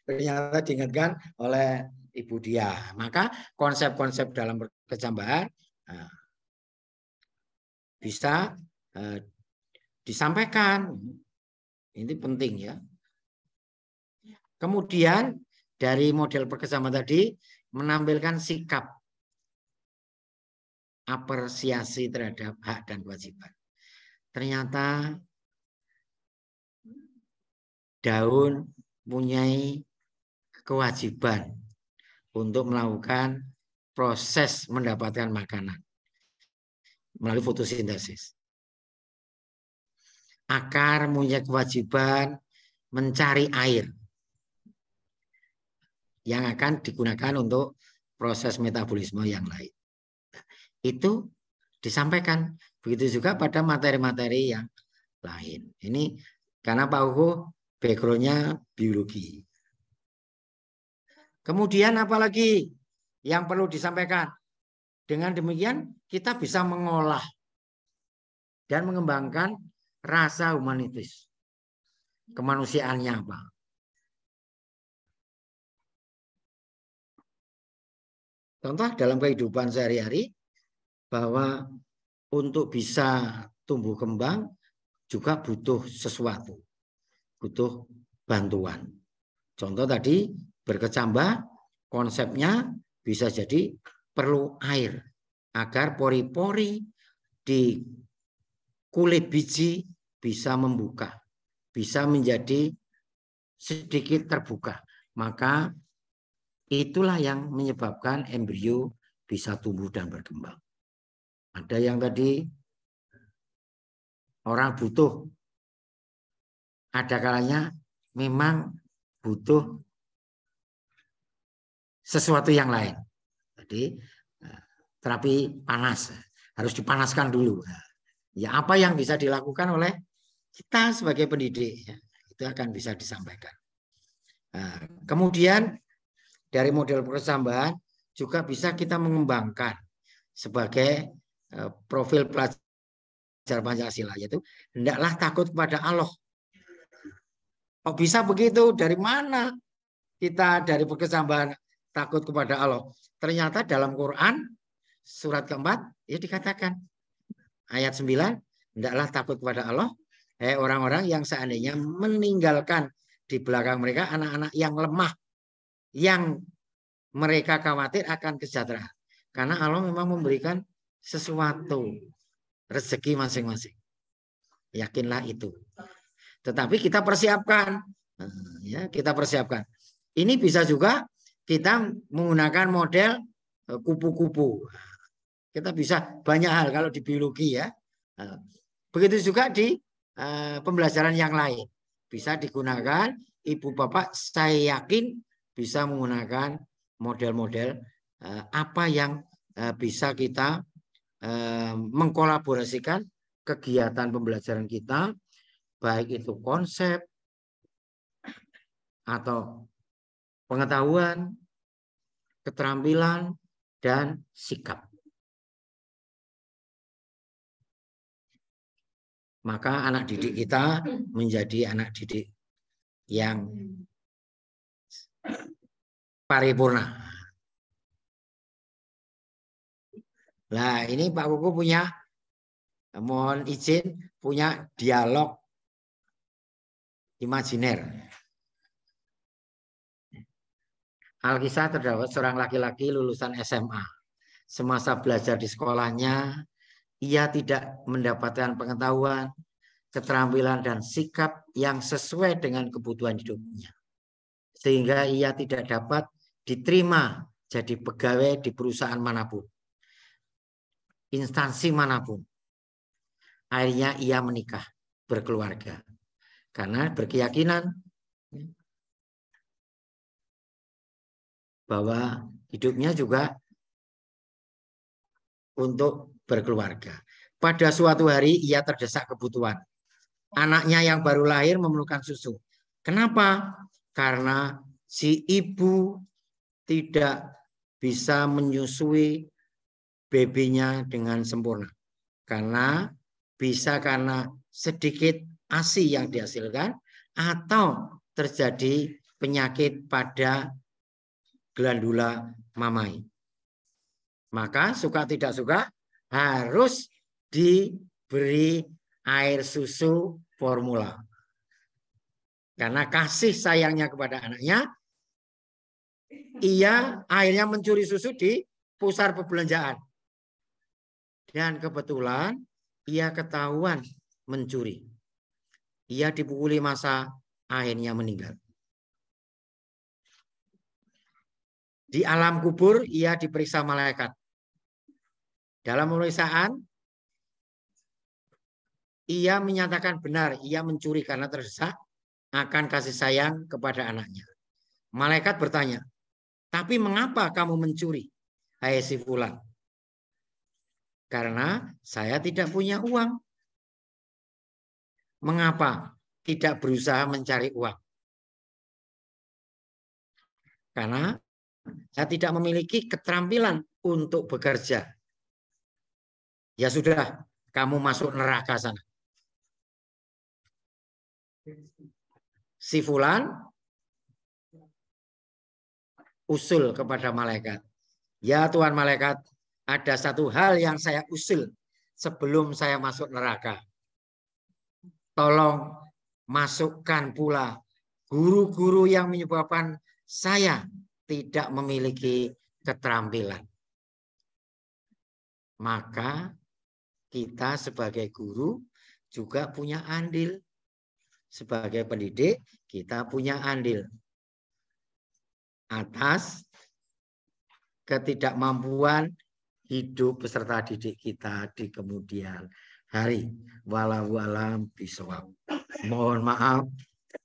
ternyata diingatkan oleh Ibu Dia. Maka konsep-konsep dalam perkecambahan bisa disampaikan. Ini penting ya. Kemudian dari model perkecambahan tadi menampilkan sikap apresiasi terhadap hak dan kewajiban. Ternyata daun mempunyai kewajiban untuk melakukan proses mendapatkan makanan melalui fotosintesis. Akar mempunyai kewajiban mencari air yang akan digunakan untuk proses metabolisme yang lain. Itu disampaikan. Begitu juga pada materi-materi yang lain. Ini karena Pak Ugo background-nya biologi. Kemudian apalagi yang perlu disampaikan? Dengan demikian kita bisa mengolah dan mengembangkan rasa humanitis. Kemanusiaannya apa? Contoh dalam kehidupan sehari-hari bahwa untuk bisa tumbuh kembang juga butuh sesuatu. Butuh bantuan. Contoh tadi berkecambah, konsepnya bisa jadi perlu air agar pori-pori di kulit biji bisa membuka, bisa menjadi sedikit terbuka. Maka itulah yang menyebabkan embrio bisa tumbuh dan berkembang. Ada yang tadi orang butuh, ada kalanya memang butuh sesuatu yang lain. Jadi terapi panas harus dipanaskan dulu. Ya apa yang bisa dilakukan oleh kita sebagai pendidik ya, itu akan bisa disampaikan. Kemudian dari model perkecambahan juga bisa kita mengembangkan sebagai profil pelajar Pancasila, yaitu hendaklah takut kepada Allah. Kok bisa begitu? Dari mana kita dari perkecambahan takut kepada Allah? Ternyata dalam Quran surat keempat ya dikatakan ayat 9, hendaklah takut kepada Allah, orang-orang yang seandainya meninggalkan di belakang mereka anak-anak yang lemah, yang mereka khawatir akan kesejahteraan. Karena Allah memang memberikan sesuatu, rezeki masing-masing. Yakinlah itu. Tetapi kita persiapkan. Ya, kita persiapkan. Ini bisa juga kita menggunakan model kupu-kupu. Kita bisa banyak hal kalau di biologi ya. Begitu juga di pembelajaran yang lain. Bisa digunakan Ibu Bapak saya yakin bisa menggunakan model-model apa yang bisa kita mengkolaborasikan kegiatan pembelajaran kita, baik itu konsep atau pengetahuan, keterampilan, dan sikap. Maka anak didik kita menjadi anak didik yang paripurna. Nah, ini Pak Kuku punya, mohon izin, punya dialog imajiner. Alkisah terdapat seorang laki-laki lulusan SMA. Semasa belajar di sekolahnya, ia tidak mendapatkan pengetahuan, keterampilan, dan sikap yang sesuai dengan kebutuhan hidupnya. Sehingga ia tidak dapat diterima jadi pegawai di perusahaan manapun, instansi manapun. Akhirnya ia menikah, berkeluarga. Karena berkeyakinan bahwa hidupnya juga untuk berkeluarga. Pada suatu hari ia terdesak kebutuhan. Anaknya yang baru lahir memerlukan susu. Kenapa? Karena si ibu tidak bisa menyusui babynya dengan sempurna. Karena sedikit ASI yang dihasilkan atau terjadi penyakit pada glandula mamai. Maka suka tidak suka harus diberi air susu formula. Karena kasih sayangnya kepada anaknya, ia akhirnya mencuri susu di pusat perbelanjaan. Dan kebetulan ia ketahuan mencuri. Ia dipukuli massa, akhirnya meninggal. Di alam kubur ia diperiksa malaikat. Dalam pemeriksaan ia menyatakan benar ia mencuri karena terdesak akan kasih sayang kepada anaknya. Malaikat bertanya, tapi mengapa kamu mencuri, hai si fulan? Karena saya tidak punya uang. Mengapa tidak berusaha mencari uang? Karena saya tidak memiliki keterampilan untuk bekerja. Ya sudah, kamu masuk neraka sana. Si fulan usul kepada malaikat. Ya Tuhan malaikat, ada satu hal yang saya usul sebelum saya masuk neraka. Tolong masukkan pula guru-guru yang menyebabkan saya tidak memiliki keterampilan. Maka kita sebagai guru juga punya andil. Sebagai pendidik kita punya andil atas ketidakmampuan hidup peserta didik kita di kemudian hari. Wallahu a'lam bishawab. Mohon maaf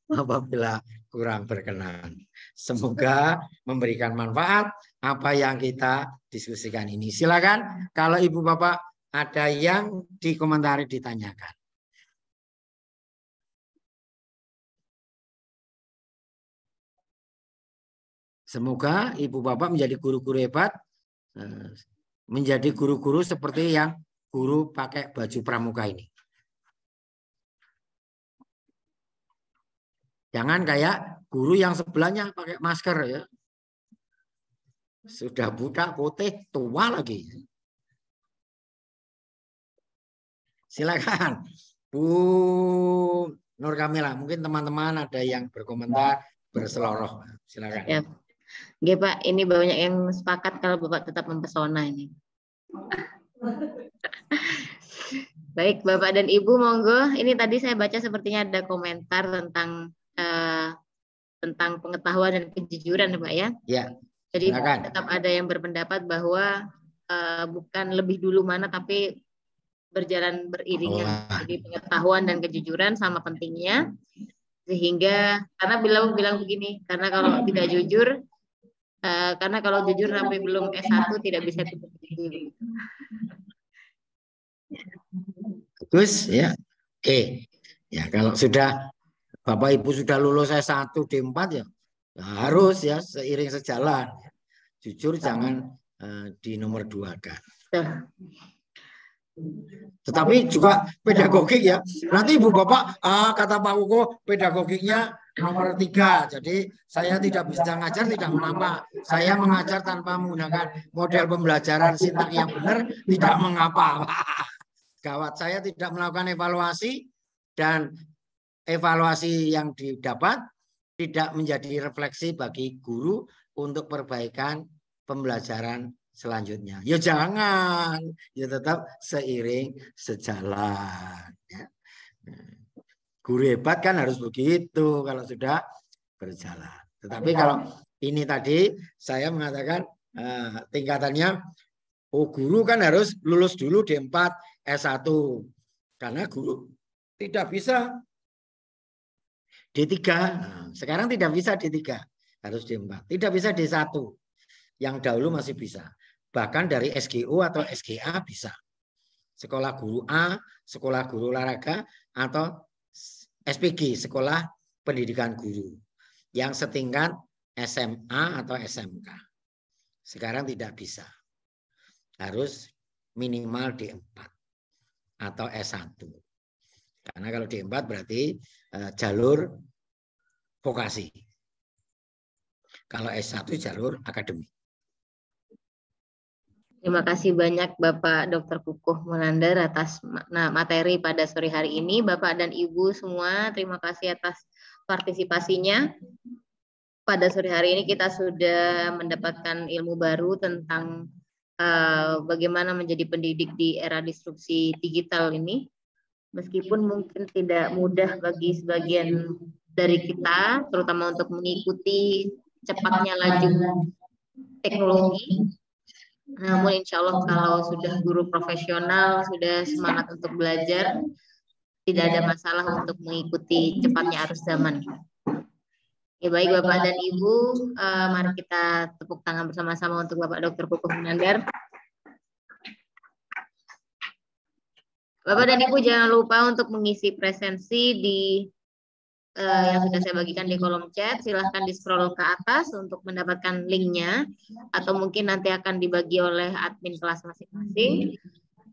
apabila kurang berkenan. Semoga memberikan manfaat apa yang kita diskusikan ini. Silakan kalau Ibu Bapak ada yang dikomentari ditanyakan. Semoga Ibu Bapak menjadi guru-guru hebat, menjadi guru-guru seperti yang guru pakai baju pramuka ini. Jangan kayak guru yang sebelahnya pakai masker ya. Sudah budak putih tua lagi. Silakan Bu Nur Kamila, mungkin teman-teman ada yang berkomentar berseloroh. Silakan. Ya. Oke Pak, ini banyak yang sepakat kalau Bapak tetap mempesona ini. Baik Bapak dan Ibu, monggo. Ini tadi saya baca sepertinya ada komentar tentang pengetahuan dan kejujuran, Pak ya. Ya. Jadi silakan. Tetap ada yang berpendapat bahwa bukan lebih dulu mana, tapi berjalan beriringan. Jadi pengetahuan dan kejujuran sama pentingnya. Sehingga karena bilang begini, karena kalau tidak jujur, karena kalau jujur sampai belum S1 tidak bisa dipercayai. Bagus ya. Oke. Ya kalau sudah Bapak Ibu sudah lulus S1 D4 ya, harus ya seiring sejalan. Jujur jangan di nomor 2 kan. Tetapi juga pedagogik ya. Nanti Ibu Bapak kata Pak Kuko pedagogiknya nomor 3. Jadi saya tidak bisa ngajar tidak mengapa. Saya mengajar tanpa menggunakan model pembelajaran sintak yang benar tidak mengapa. Gawat, saya tidak melakukan evaluasi dan evaluasi yang didapat tidak menjadi refleksi bagi guru untuk perbaikan pembelajaran selanjutnya. Ya jangan, ya tetap seiring sejalan. Ya. Guru hebat kan harus begitu kalau sudah berjalan. Tetapi kalau ini tadi saya mengatakan tingkatannya, oh guru kan harus lulus dulu D4, S1. Karena guru tidak bisa D3. Nah, sekarang tidak bisa D3, harus D4. Tidak bisa D1. Yang dahulu masih bisa. Bahkan dari SGO atau SGA bisa. Sekolah guru A, sekolah guru olahraga, atau SPG, sekolah pendidikan guru. Yang setingkat SMA atau SMK. Sekarang tidak bisa. Harus minimal D4 atau S1. Karena kalau D4 berarti jalur vokasi. Kalau S1 jalur akademik. Terima kasih banyak Bapak Dr. Kukuh Munandar atas materi pada sore hari ini. Bapak dan Ibu semua, terima kasih atas partisipasinya. Pada sore hari ini kita sudah mendapatkan ilmu baru tentang bagaimana menjadi pendidik di era disrupsi digital ini. Meskipun mungkin tidak mudah bagi sebagian dari kita, terutama untuk mengikuti cepatnya laju teknologi. Namun insya Allah kalau sudah guru profesional, sudah semangat untuk belajar, tidak ada masalah untuk mengikuti cepatnya arus zaman. Ya baik Bapak dan Ibu, mari kita tepuk tangan bersama-sama untuk Bapak Dr. Kukuh Munandar. Bapak dan Ibu jangan lupa untuk mengisi presensi di yang sudah saya bagikan di kolom chat. Silahkan di scroll ke atas untuk mendapatkan linknya, atau mungkin nanti akan dibagi oleh admin kelas masing-masing.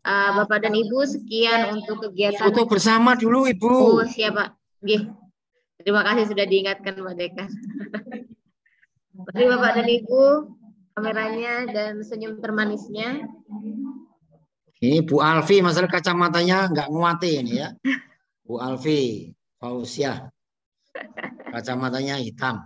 Bapak dan Ibu, sekian untuk kegiatan. Foto bersama dulu Ibu. Oh siap Pak. Terima kasih sudah diingatkan Pak Dekan. Mari Bapak dan Ibu, kameranya dan senyum termanisnya. Ini Bu Alfi, masalah kacamatanya nggak nguati ini ya. Bu Alfi, Fauziah. Kacamatanya hitam.